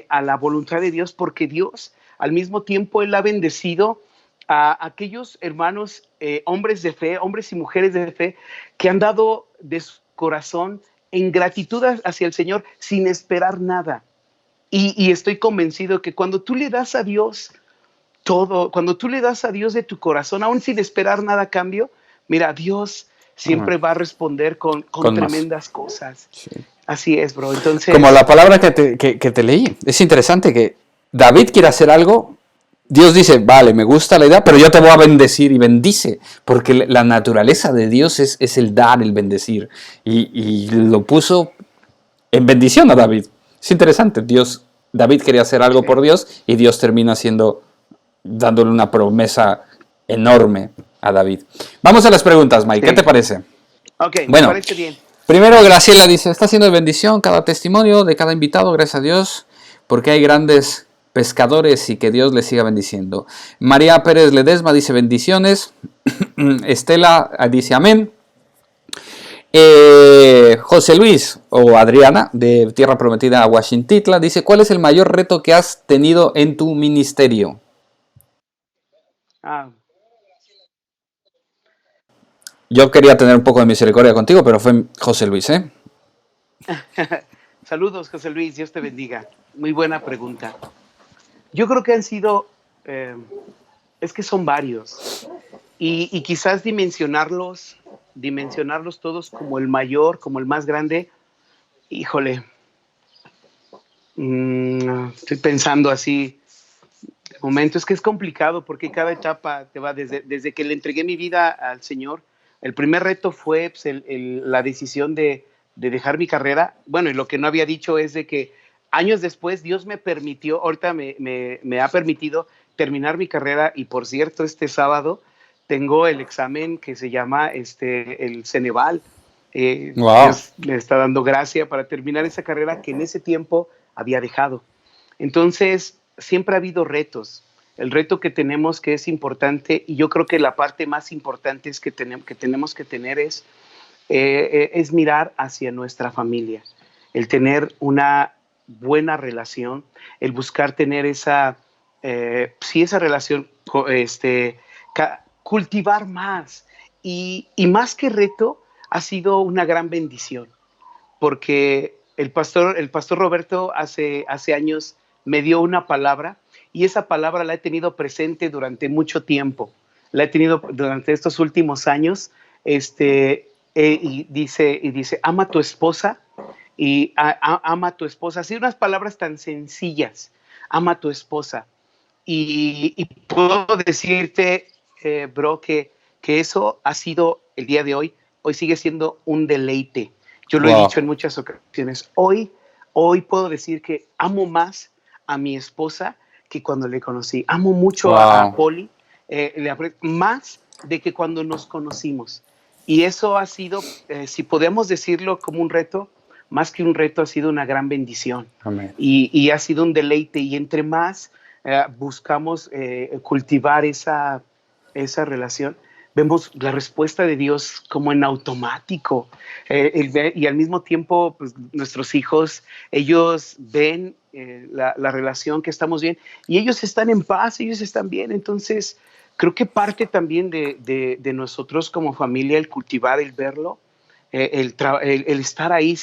B: a la voluntad de Dios, porque Dios al mismo tiempo Él ha bendecido a aquellos hermanos, hombres de fe, hombres y mujeres de fe, que han dado de su corazón en gratitud hacia el Señor sin esperar nada. Y estoy convencido que cuando tú le das a Dios todo, cuando tú le das a Dios de tu corazón, aún sin esperar nada a cambio, mira, Dios
A: Ah,
B: siempre va a responder con
A: con más.
B: tremendas cosas.
A: Sí.
B: Así es, bro.
A: Como
B: Entonces,
A: la palabra que te leí. Es interesante que David quiere hacer algo. Dios dice, vale, me gusta la idea, pero yo te voy a bendecir y bendice, porque la naturaleza de Dios es el dar, el bendecir. Y lo puso en bendición a David. Es interesante, David quería hacer algo por
B: sí,
A: Dios y Dios termina dándole una promesa enorme a David. Vamos a las preguntas, Mike, ¿qué te
B: sí.
A: parece?
B: Ok, me
A: Bueno,
B: parece bien.
A: primero Graciela dice, está siendo de bendición cada testimonio de cada invitado, gracias a Dios, porque hay grandes pescadores y que Dios les siga bendiciendo. María Pérez Ledesma dice bendiciones. Estela dice amén. José Luis o Adriana de Tierra Prometida Washington dice, ¿cuál es el mayor reto que has tenido en tu ministerio?
B: Ah,
A: Yo quería tener un poco de misericordia contigo, pero fue José Luis, ¿eh?
B: saludos, José Luis. Dios te bendiga. Muy buena pregunta. Yo creo que han sido, es que son varios. Y quizás dimensionarlos todos como el mayor, como el más grande. Híjole, estoy pensando así, de momento es que es complicado porque cada etapa te va desde que le entregué mi vida al Señor. El primer reto fue pues, la decisión de dejar mi carrera. Bueno, y lo que no había dicho es de que años después Dios me permitió, ahorita me ha permitido terminar mi carrera y por cierto, este sábado tengo el examen que se llama el Ceneval.
A: Wow.
B: Dios me está dando gracia para terminar esa carrera que en ese tiempo había dejado. Entonces, siempre ha habido retos. El reto que tenemos que es importante, y yo creo que la parte más importante es que tenemos que tener es mirar hacia nuestra familia, el tener una buena relación, el buscar tener sí, esa relación, cultivar más. Y más que reto, ha sido una gran bendición porque el pastor Roberto hace años me dio una palabra y esa palabra la he tenido presente durante mucho tiempo. La he tenido durante estos últimos años. Y dice, ama a tu esposa y ama a tu esposa. Así unas palabras tan sencillas. Ama a tu esposa. Y puedo decirte, bro, que eso ha sido el día de hoy hoy sigue siendo un deleite. Yo lo he
A: Wow.
B: dicho en muchas ocasiones. Hoy puedo decir que amo más a mi esposa que cuando le conocí. Amo mucho a
A: Wow.
B: Polly, más de que cuando nos conocimos. Y eso ha sido, si podemos decirlo como un reto, más que un reto, ha sido una gran bendición.
A: Amén.
B: Y ha sido un deleite. Y entre más buscamos cultivar esa relación, vemos la respuesta de Dios como en automático. Y al mismo tiempo, pues, nuestros hijos, ellos ven la relación que estamos bien y ellos están en paz, ellos están bien. Entonces, creo que parte también de nosotros como familia el cultivar, el verlo, el estar ahí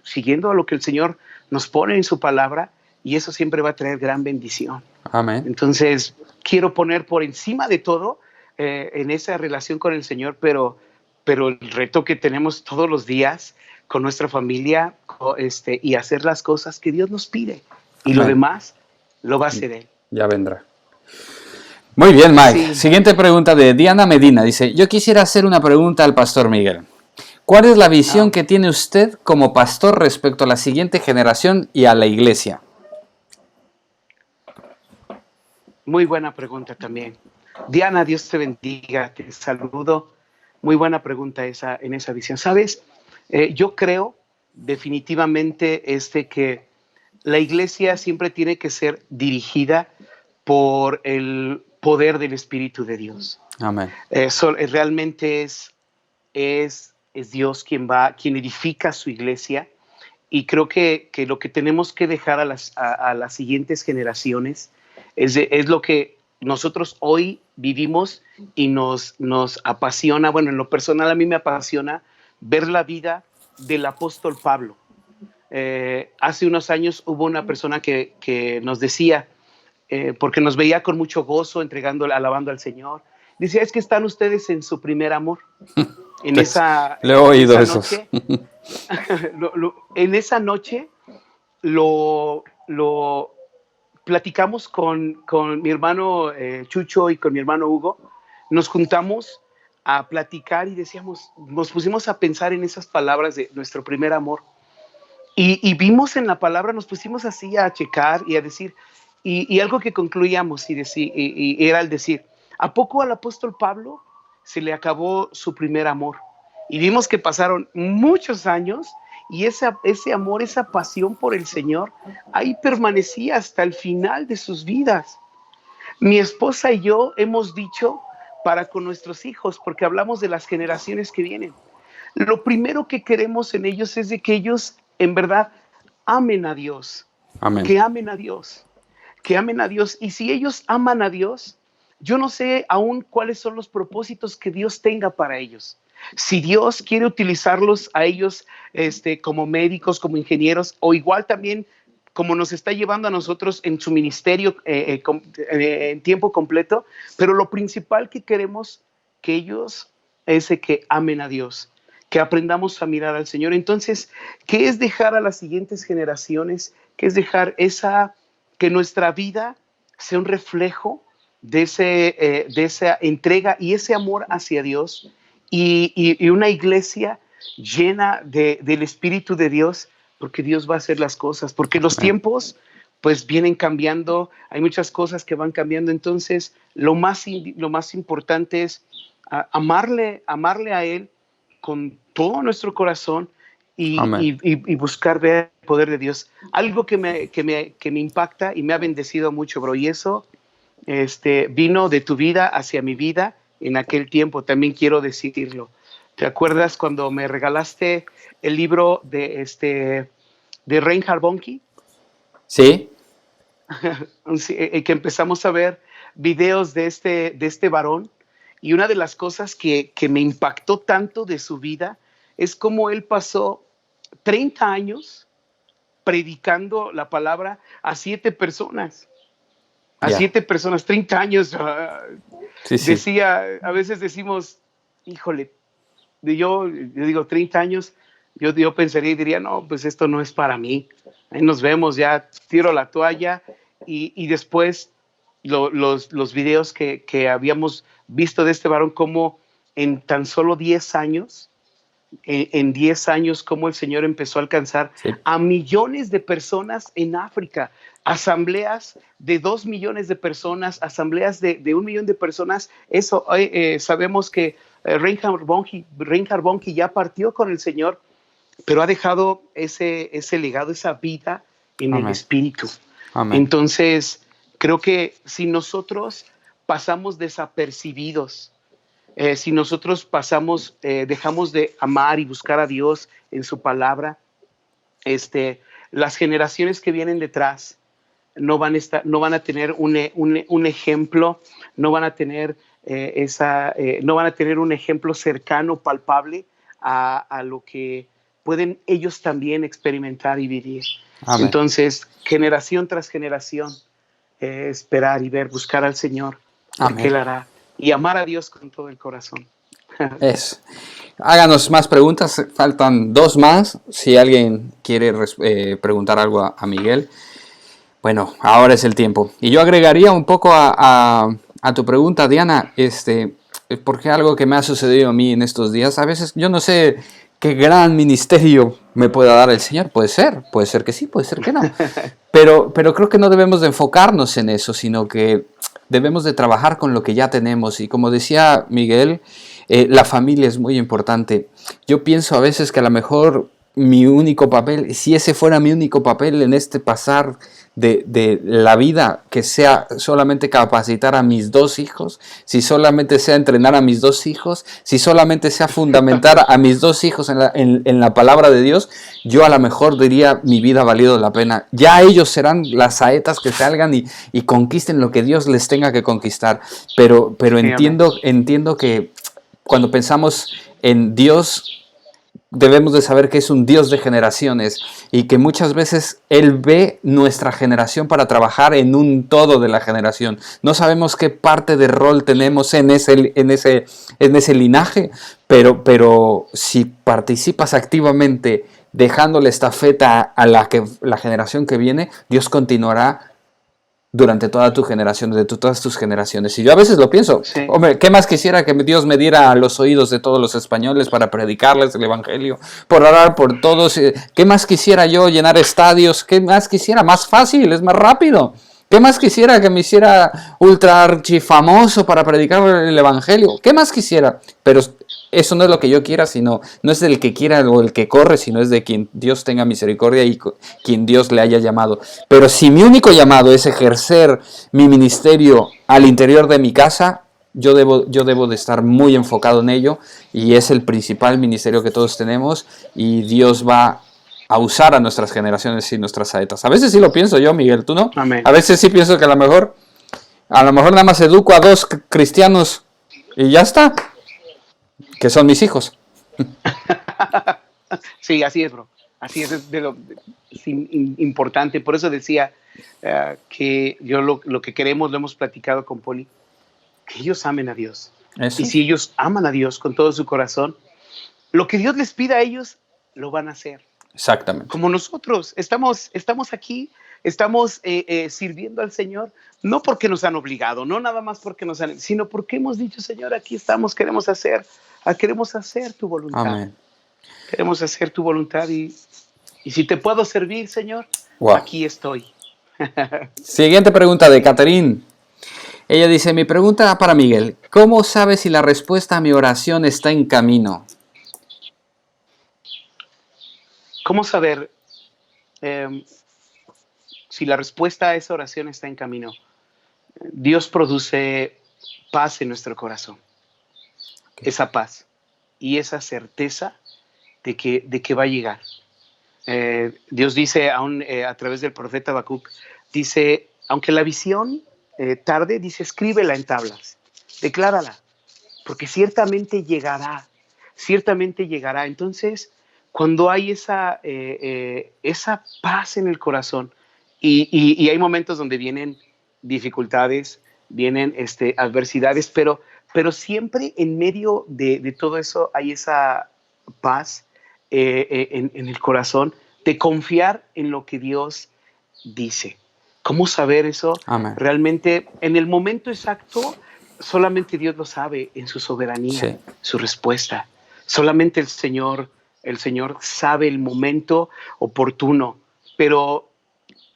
B: siguiendo a lo que el Señor nos pone en su palabra, y eso siempre va a traer gran bendición.
A: Amén.
B: Entonces, quiero poner por encima de todo en esa relación con el Señor, pero el reto que tenemos todos los días con nuestra familia, y hacer las cosas que Dios nos pide, y lo
A: Amén.
B: demás lo va a hacer Él.
A: Ya vendrá. Muy bien, Mike.
B: Sí.
A: Siguiente pregunta de Diana Medina. Dice, yo quisiera hacer una pregunta al pastor Miguel. ¿Cuál es la visión que tiene usted como pastor respecto a la siguiente generación y a la iglesia?
B: Muy buena pregunta también. Diana, Dios te bendiga, te saludo. Muy buena pregunta en esa visión. ¿Sabes? Yo creo definitivamente que la iglesia siempre tiene que ser dirigida por el poder del Espíritu de Dios.
A: Amén.
B: Realmente es Dios quien edifica su iglesia, y creo que lo que tenemos que dejar a las siguientes generaciones es lo que nosotros hoy vivimos y nos apasiona. Bueno, en lo personal a mí me apasiona ver la vida del apóstol Pablo. Hace unos años hubo una persona que nos decía, porque nos veía con mucho gozo, alabando al Señor, decía, es que están ustedes en su primer amor. En
A: Pues,
B: esa,
A: le he oído
B: esa
A: esos.
B: noche, en esa noche lo platicamos con mi hermano Chucho y con mi hermano Hugo. Nos juntamos a platicar y nos pusimos a pensar en esas palabras de nuestro primer amor. Y vimos en la palabra, nos pusimos así a checar y a decir, y algo que concluíamos y era el decir, ¿a poco al apóstol Pablo se le acabó su primer amor? Y vimos que pasaron muchos años y ese amor, esa pasión por el Señor, ahí permanecía hasta el final de sus vidas. Mi esposa y yo hemos dicho para con nuestros hijos, porque hablamos de las generaciones que vienen, lo primero que queremos en ellos es de que ellos en verdad amen a Dios,
A: Amén.
B: que amen a Dios, que amen a Dios. Y si ellos aman a Dios, yo no sé aún cuáles son los propósitos que Dios tenga para ellos. Si Dios quiere utilizarlos a ellos como médicos, como ingenieros, o igual también como nos está llevando a nosotros en su ministerio en tiempo completo, pero lo principal que queremos que ellos es de que amen a Dios, que aprendamos a mirar al Señor. Entonces, ¿qué es dejar a las siguientes generaciones? ¿Qué es dejar que nuestra vida sea un reflejo de esa entrega y ese amor hacia Dios, y una iglesia llena del Espíritu de Dios, porque Dios va a hacer las cosas, porque los tiempos pues vienen cambiando, hay muchas cosas que van cambiando. Entonces lo más importante es amarle a Él con todo nuestro corazón
A: Amén.
B: y buscar ver el poder de Dios. Algo que me impacta y me ha bendecido mucho, bro, y eso vino de tu vida hacia mi vida en aquel tiempo, también quiero decirlo. ¿Te acuerdas cuando me regalaste el libro de Reinhard Bonnke?
A: Sí.
B: Sí, que empezamos a ver videos de este varón, y una de las cosas que me impactó tanto de su vida es cómo él pasó 30 años predicando la palabra a 7 personas. A
A: Ya.
B: 7 personas, 30 años.
A: Sí, sí.
B: Decía, a veces decimos, híjole, yo digo 30 años, yo pensaría y diría, no, pues esto no es para mí. Ahí nos vemos, ya tiro la toalla. Y después los videos que habíamos visto de este varón, como en tan solo 10 años en 10 años cómo el Señor empezó a alcanzar
A: Sí.
B: a millones de personas en África, asambleas de 2 millones de personas, asambleas de 1 millón de personas. Eso sabemos que Reinhard Bonnke ya partió con el Señor, pero ha dejado ese legado, esa vida en el
A: Amén.
B: Espíritu.
A: Amén.
B: Entonces, creo que si nosotros pasamos desapercibidos, si nosotros dejamos de amar y buscar a Dios en su palabra, las generaciones que vienen detrás no van a tener un ejemplo, no van a tener no van a tener un ejemplo cercano, palpable a lo que pueden ellos también experimentar y vivir.
A: Amén.
B: Entonces, generación tras generación, esperar y ver, buscar al Señor, porque
A: Amén.
B: Él hará, y amar a Dios con todo el corazón.
A: Háganos más preguntas, faltan 2 más. Si alguien quiere preguntar algo a Miguel, bueno, ahora es el tiempo. Y yo agregaría un poco a tu pregunta, Diana, porque algo que me ha sucedido a mí en estos días, a veces yo no sé qué gran ministerio me pueda dar el Señor. Puede ser que sí, puede ser que no. Pero creo que no debemos de enfocarnos en eso, sino que debemos de trabajar con lo que ya tenemos. Y como decía Miguel, la familia es muy importante. Yo pienso a veces que a lo mejor mi único papel, si ese fuera mi único papel en este pasar de la vida, que sea solamente capacitar a mis 2 hijos, si solamente sea entrenar a mis 2 hijos, si solamente sea fundamentar a mis 2 hijos en la palabra de Dios, yo a lo mejor diría mi vida ha valido la pena. Ya ellos serán las saetas que salgan y conquisten lo que Dios les tenga que conquistar. Pero entiendo que cuando pensamos en Dios, debemos de saber que es un Dios de generaciones y que muchas veces Él ve nuestra generación para trabajar en un todo de la generación. No sabemos qué parte de rol tenemos en ese linaje, pero si participas activamente dejándole estafeta a la generación que viene, Dios continuará durante toda tu generación, de todas tus generaciones. Y yo a veces lo pienso,
B: Sí.
A: hombre, ¿qué más quisiera que Dios me diera los oídos de todos los españoles para predicarles el Evangelio, por orar por todos? ¿Qué más quisiera yo llenar estadios? ¿Qué más quisiera? Más fácil, es más rápido. ¿Qué más quisiera que me hiciera ultra archifamoso para predicar el Evangelio? ¿Qué más quisiera? Pero eso no es lo que yo quiera, sino no es del que quiera o el que corre, sino es de quien Dios tenga misericordia y quien Dios le haya llamado. Pero si mi único llamado es ejercer mi ministerio al interior de mi casa, yo debo de estar muy enfocado en ello, y es el principal ministerio que todos tenemos, y Dios va a usar a nuestras generaciones y nuestras saetas. A veces sí lo pienso yo, Miguel, ¿tú no?
B: Amén.
A: A veces sí pienso que a lo mejor nada más educo a 2 cristianos y ya está, que son mis hijos.
B: Sí, así es, bro. Así es importante. Por eso decía que yo lo que queremos, lo hemos platicado con Poli, que ellos amen a Dios.
A: ¿Eso?
B: Y si ellos aman a Dios con todo su corazón, lo que Dios les pida a ellos, lo van a hacer.
A: Exactamente.
B: Como nosotros estamos aquí, estamos sirviendo al Señor, no porque nos han obligado, no nada más porque sino porque hemos dicho, Señor, aquí estamos, queremos hacer tu voluntad.
A: Amén.
B: Queremos hacer tu voluntad y si te puedo servir, Señor,
A: Wow.
B: aquí estoy.
A: Siguiente pregunta de Catherine. Ella dice, mi pregunta para Miguel, ¿cómo sabes si la respuesta a mi oración está en camino?
B: ¿Cómo saber si la respuesta a esa oración está en camino? Dios produce paz en nuestro corazón. Okay. Esa paz y esa certeza de que va a llegar. Dios dice a través del profeta Habacuc, dice, aunque la visión tarde, dice, escríbela en tablas, declárala, porque ciertamente llegará. Entonces, cuando hay esa paz en el corazón y hay momentos donde vienen dificultades, vienen adversidades, pero siempre en medio de todo eso hay esa paz en el corazón de confiar en lo que Dios dice. ¿Cómo saber eso?
A: Amén.
B: Realmente, en el momento exacto, solamente Dios lo sabe en su soberanía,
A: sí.
B: su respuesta. Solamente el Señor sabe el momento oportuno, pero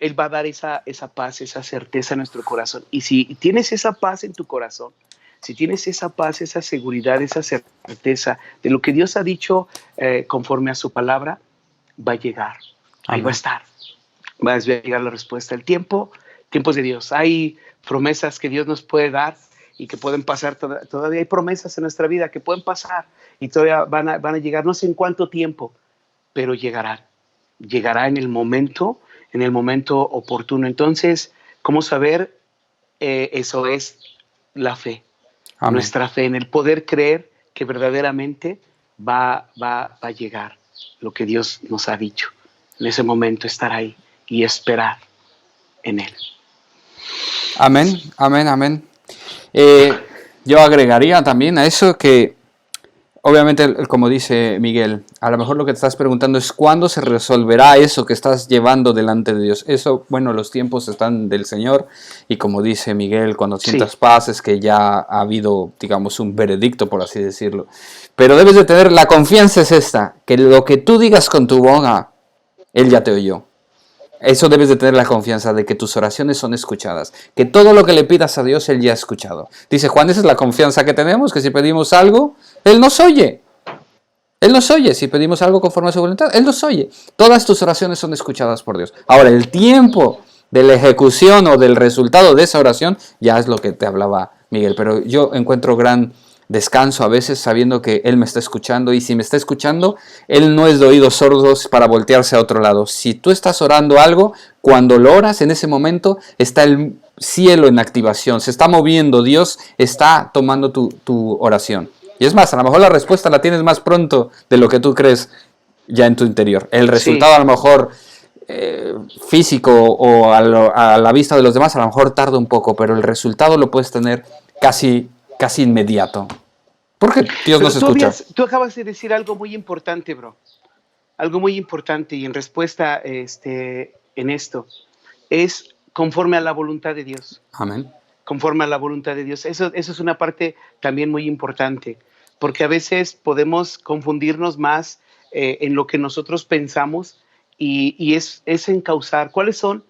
B: Él va a dar esa paz, esa certeza a nuestro corazón. Y si tienes esa paz en tu corazón, si tienes esa paz, esa seguridad, esa certeza de lo que Dios ha dicho conforme a su palabra, va a llegar. Ahí va a estar. Va a llegar la respuesta. El tiempo es de Dios. Hay promesas que Dios nos puede dar y que pueden pasar. Todavía hay promesas en nuestra vida que pueden pasar y todavía van a llegar. No sé en cuánto tiempo, pero llegarán. Llegará en el momento oportuno. Entonces, ¿cómo saber? Eso es la fe. Amén. Nuestra fe en el poder creer que verdaderamente va a llegar lo que Dios nos ha dicho. En ese momento estar ahí y esperar en Él.
A: Amén, amén, amén. Yo agregaría también a eso que, obviamente, como dice Miguel, a lo mejor lo que te estás preguntando es cuándo se resolverá eso que estás llevando delante de Dios. Eso, bueno, los tiempos están del Señor y como dice Miguel, cuando sientas paz es que ya ha habido, digamos, un veredicto, por así decirlo. Pero debes de tener, la confianza es esta, que lo que tú digas con tu boca, Él ya te oyó. Eso debes de tener la confianza de que tus oraciones son escuchadas, que todo lo que le pidas a Dios, Él ya ha escuchado. Dice Juan, esa es la confianza que tenemos, que si pedimos algo, Él nos oye. Él nos oye, si pedimos algo conforme a su voluntad, Él nos oye. Todas tus oraciones son escuchadas por Dios. Ahora, el tiempo de la ejecución o del resultado de esa oración, ya es lo que te hablaba Miguel, pero yo encuentro gran descanso a veces sabiendo que Él me está escuchando, y si me está escuchando, Él no es de oídos sordos para voltearse a otro lado. Si tú estás orando algo, cuando lo oras, en ese momento está el cielo en activación, se está moviendo, Dios está tomando tu oración. Y es más, a lo mejor la respuesta la tienes más pronto de lo que tú crees ya en tu interior. El resultado a lo mejor físico o a la vista de los demás a lo mejor tarda un poco, pero el resultado lo puedes tener casi inmediato. Porque Dios nos escucha.
B: Tú acabas de decir algo muy importante, bro. Algo muy importante, y en respuesta en esto, es conforme a la voluntad de Dios.
A: Amén.
B: Conforme a la voluntad de Dios. Eso es una parte también muy importante, porque a veces podemos confundirnos más en lo que nosotros pensamos y es encauzar. ¿Cuáles son?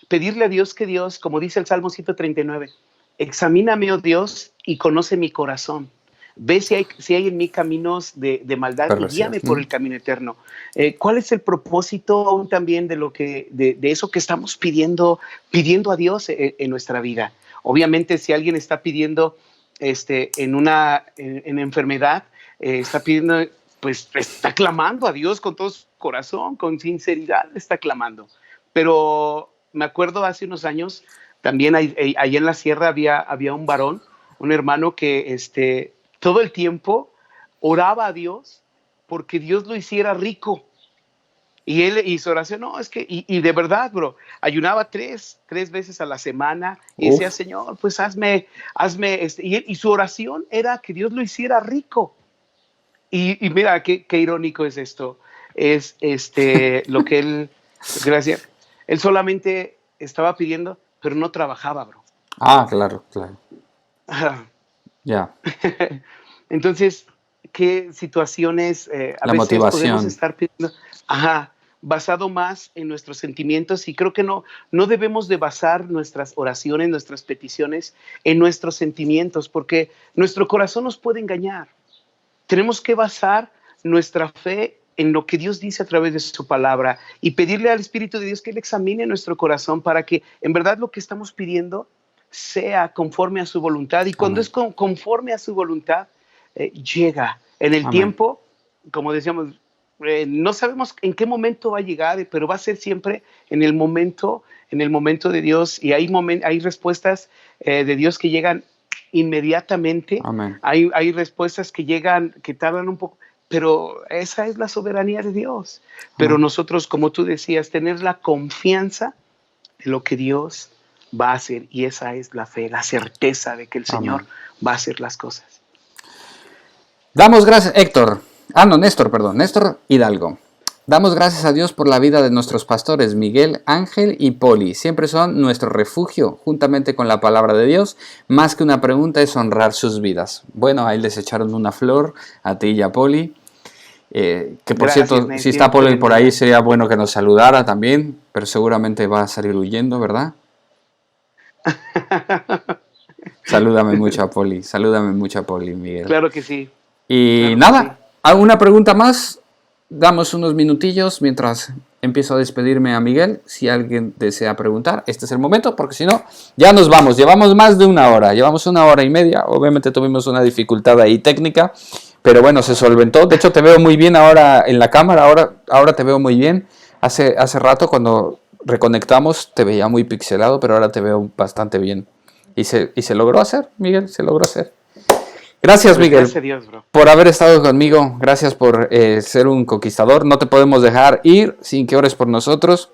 B: Pedirle a Dios que Dios, como dice el Salmo 139, examíname, oh Dios, y conoce mi corazón. Ve si hay en mí caminos de maldad y guíame por el camino eterno. ¿Cuál es el propósito aún también de eso que estamos pidiendo a Dios en nuestra vida? Obviamente, si alguien está pidiendo en enfermedad, está pidiendo, pues está clamando a Dios con todo su corazón, con sinceridad está clamando. Pero me acuerdo hace unos años, también allá en la sierra había un varón, un hermano que todo el tiempo oraba a Dios porque Dios lo hiciera rico. Y él y su oración, no, es que, y de verdad, bro, ayunaba tres veces a la semana y decía, Señor, pues hazme, y su oración era que Dios lo hiciera rico. Y mira, qué irónico es esto. Es lo que él, gracias, él solamente estaba pidiendo, pero no trabajaba, bro.
A: Claro. Ya.
B: Entonces, ¿qué situaciones a
A: la
B: veces
A: motivación
B: podemos estar pidiendo? Basado más en nuestros sentimientos, y creo que no debemos de basar nuestras oraciones, nuestras peticiones en nuestros sentimientos, porque nuestro corazón nos puede engañar. Tenemos que basar nuestra fe en lo que Dios dice a través de su palabra y pedirle al Espíritu de Dios que Él examine nuestro corazón para que en verdad lo que estamos pidiendo sea conforme a su voluntad. Y cuando es conforme a su voluntad, llega en el tiempo, como decíamos, no sabemos en qué momento va a llegar, pero va a ser siempre en el momento de Dios, y hay respuestas de Dios que llegan inmediatamente. Hay respuestas que llegan, que tardan un poco, pero esa es la soberanía de Dios. Pero nosotros, como tú decías, tener la confianza de lo que Dios va a hacer, y esa es la fe, la certeza de que el Señor va a hacer las cosas.
A: Damos gracias, Néstor Hidalgo. Damos gracias a Dios por la vida de nuestros pastores Miguel, Ángel y Poli. Siempre son nuestro refugio, juntamente con la palabra de Dios. Más que una pregunta es honrar sus vidas. Bueno, ahí les echaron una flor a ti y a Poli. Que por
B: Gracias,
A: cierto,
B: Nate.
A: si
B: Dios
A: está
B: te
A: Poli por ahí,
B: bendiga.
A: sería bueno que nos saludara también, pero seguramente va a salir huyendo, ¿verdad? Salúdame mucho a Poli, Miguel.
B: Claro que sí,
A: Y
B: claro que sí.
A: nada, hago una pregunta más. Damos unos minutillos mientras empiezo a despedirme a Miguel. Si alguien desea preguntar, este es el momento, porque si no, ya nos vamos. Llevamos más de una hora, llevamos 1 hora y media. Obviamente tuvimos una dificultad ahí técnica, pero bueno, se solventó. De hecho, te veo muy bien ahora en la cámara, ahora te veo muy bien. Hace rato cuando reconectamos te veía muy pixelado, pero ahora te veo bastante bien. Y se logró hacer, Miguel, se logró hacer. Gracias,
B: Pues
A: Miguel,
B: gracias a Dios, bro.
A: por haber estado conmigo. Gracias por ser un conquistador. No te podemos dejar ir sin que ores por nosotros.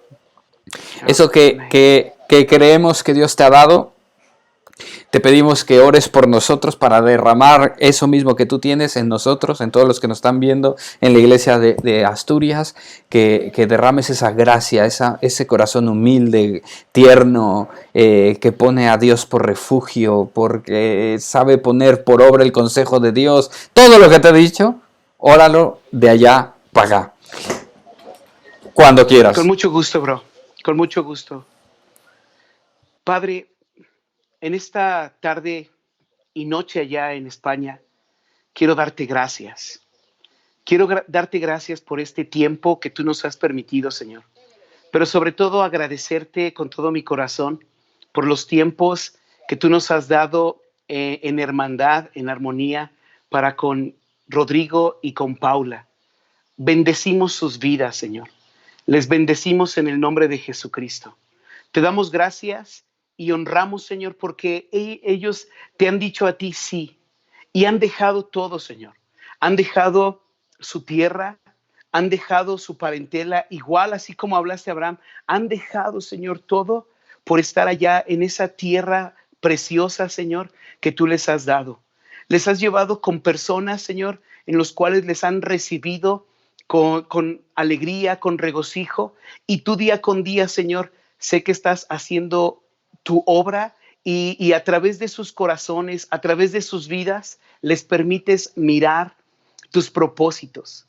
A: Eso
B: Amén.
A: que creemos que Dios te ha dado, te pedimos que ores por nosotros para derramar eso mismo que tú tienes en nosotros, en todos los que nos están viendo en la iglesia de Asturias, que derrames esa gracia, ese corazón humilde, tierno, que pone a Dios por refugio, porque sabe poner por obra el consejo de Dios. Todo lo que te he dicho, óralo de allá para acá, cuando
B: Con
A: quieras.
B: mucho gusto, bro. Con mucho gusto. Padre, en esta tarde y noche allá en España, quiero darte gracias. Quiero darte gracias por este tiempo que tú nos has permitido, Señor. Pero sobre todo agradecerte con todo mi corazón por los tiempos que tú nos has dado en hermandad, en armonía, para con Rodrigo y con Paula. Bendecimos sus vidas, Señor. Les bendecimos en el nombre de Jesucristo. Te damos gracias y honramos, Señor, porque ellos te han dicho a ti sí y han dejado todo, Señor. Han dejado su tierra, han dejado su parentela, igual así como hablaste a Abraham, han dejado, Señor, todo por estar allá en esa tierra preciosa, Señor, que tú les has dado. Les has llevado con personas, Señor, en los cuales les han recibido con alegría, con regocijo, y tú día con día, Señor, sé que estás haciendo tu obra y a través de sus corazones, a través de sus vidas, les permites mirar tus propósitos.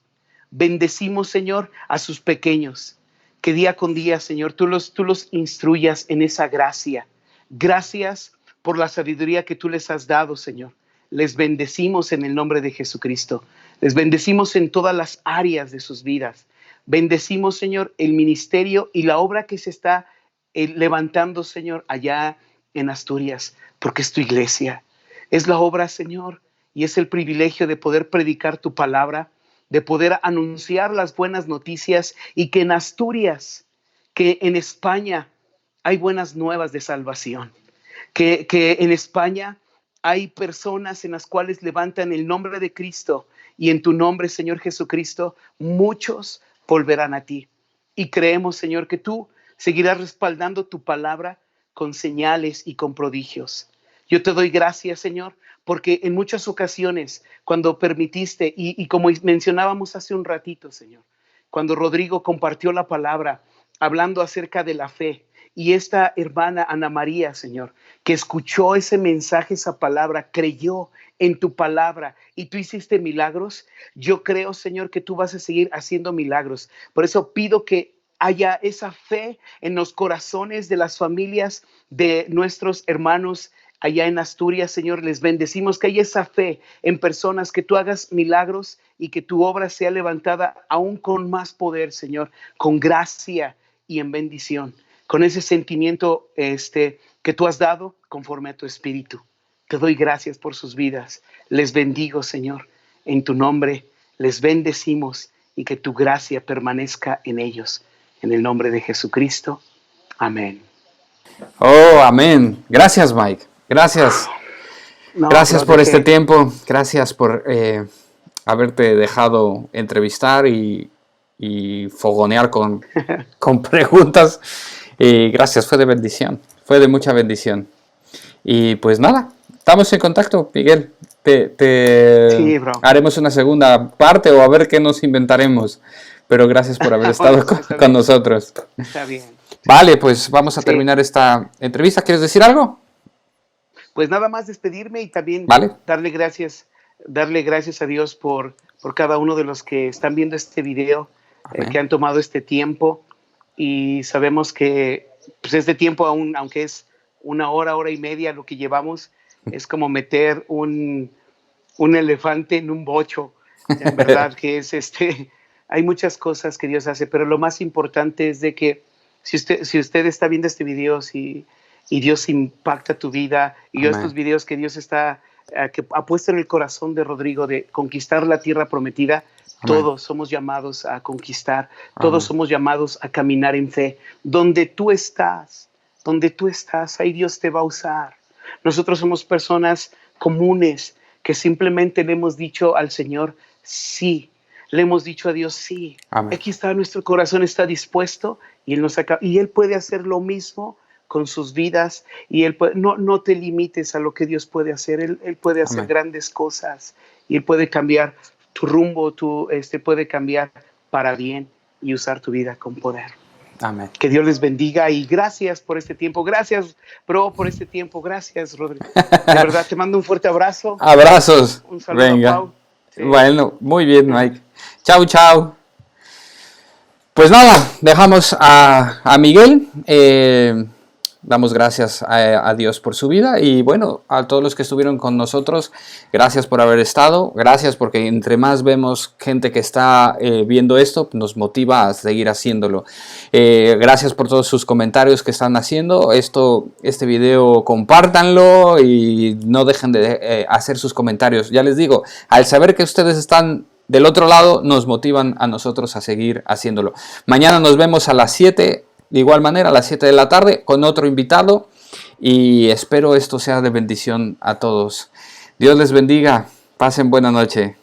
B: Bendecimos, Señor, a sus pequeños, que día con día, Señor, tú los instruyas en esa gracia. Gracias por la sabiduría que tú les has dado, Señor. Les bendecimos en el nombre de Jesucristo. Les bendecimos en todas las áreas de sus vidas. Bendecimos, Señor, el ministerio y la obra que se está levantando, Señor, allá en Asturias, porque es tu iglesia. Es la obra, Señor, y es el privilegio de poder predicar tu palabra, de poder anunciar las buenas noticias y que en Asturias, que en España hay buenas nuevas de salvación, que en España hay personas en las cuales levantan el nombre de Cristo y en tu nombre, Señor Jesucristo, muchos volverán a ti. Y creemos, Señor, que tú seguirás respaldando tu palabra con señales y con prodigios. Yo te doy gracias, Señor, porque en muchas ocasiones, cuando permitiste, y como mencionábamos hace un ratito, Señor, cuando Rodrigo compartió la palabra, hablando acerca de la fe, y esta hermana Ana María, Señor, que escuchó ese mensaje, esa palabra, creyó en tu palabra y tú hiciste milagros, yo creo, Señor, que tú vas a seguir haciendo milagros. Por eso pido que haya esa fe en los corazones de las familias de nuestros hermanos allá en Asturias, Señor. Les bendecimos que haya esa fe en personas, que tú hagas milagros y que tu obra sea levantada aún con más poder, Señor, con gracia y en bendición, con ese sentimiento que tú has dado conforme a tu espíritu. Te doy gracias por sus vidas. Les bendigo, Señor, en tu nombre. Les bendecimos y que tu gracia permanezca en ellos. En el nombre de Jesucristo. Amén.
A: Oh, amén. Gracias, Mike. Gracias.
B: No,
A: Gracias
B: bro,
A: por
B: ¿de
A: este
B: qué?
A: tiempo. Gracias por haberte dejado entrevistar y fogonear con preguntas. Y gracias, fue de bendición. Fue de mucha bendición. Y pues nada, estamos en contacto, Miguel. Te
B: Sí, bro.
A: haremos una segunda parte o a ver qué nos inventaremos. Pero gracias por haber estado
B: Está
A: con
B: bien.
A: nosotros.
B: Está bien.
A: Vale, pues vamos a
B: Sí.
A: terminar esta entrevista. ¿Quieres decir algo?
B: Pues nada más despedirme y también
A: Vale.
B: darle gracias a Dios por cada uno de los que están viendo este video,
A: Amén.
B: que han tomado este tiempo, y sabemos que pues este tiempo, aunque es una hora y media lo que llevamos, es como meter un elefante en un bocho. En verdad que hay muchas cosas que Dios hace, pero lo más importante es de que si usted está viendo este video, y Dios impacta tu vida, y yo
A: Amén.
B: estos videos que Dios que ha puesto en el corazón de Rodrigo de conquistar la tierra prometida,
A: Amén.
B: todos somos llamados a conquistar,
A: Amén.
B: todos somos llamados a caminar en fe. Donde tú estás, ahí Dios te va a usar. Nosotros somos personas comunes que simplemente le hemos dicho al Señor sí, le hemos dicho a Dios sí.
A: Amén.
B: Aquí está, nuestro corazón está dispuesto, y Él puede hacer lo mismo con sus vidas, y no te limites a lo que Dios puede hacer. Él puede hacer
A: Amén.
B: grandes cosas, y Él puede cambiar tu rumbo, puede cambiar para bien y usar tu vida con poder.
A: Amén.
B: Que Dios les bendiga, y gracias por este tiempo. Gracias, bro, por este tiempo. Gracias, Rodrigo. De verdad, te mando un fuerte abrazo.
A: Abrazos.
B: Un saludo
A: Venga.
B: a Pau. Sí.
A: Bueno, muy bien, Mike. Chao, chao. Pues nada, dejamos a Miguel. Damos gracias a Dios por su vida, y bueno, a todos los que estuvieron con nosotros, gracias por haber estado, gracias porque entre más vemos gente que está viendo esto, nos motiva a seguir haciéndolo. Gracias por todos sus comentarios que están haciendo. Este video compártanlo y no dejen de hacer sus comentarios. Ya les digo, al saber que ustedes están del otro lado, nos motivan a nosotros a seguir haciéndolo. Mañana nos vemos a las 7. De igual manera, a las 7 de la tarde, con otro invitado, y espero esto sea de bendición a todos. Dios les bendiga. Pasen buena noche.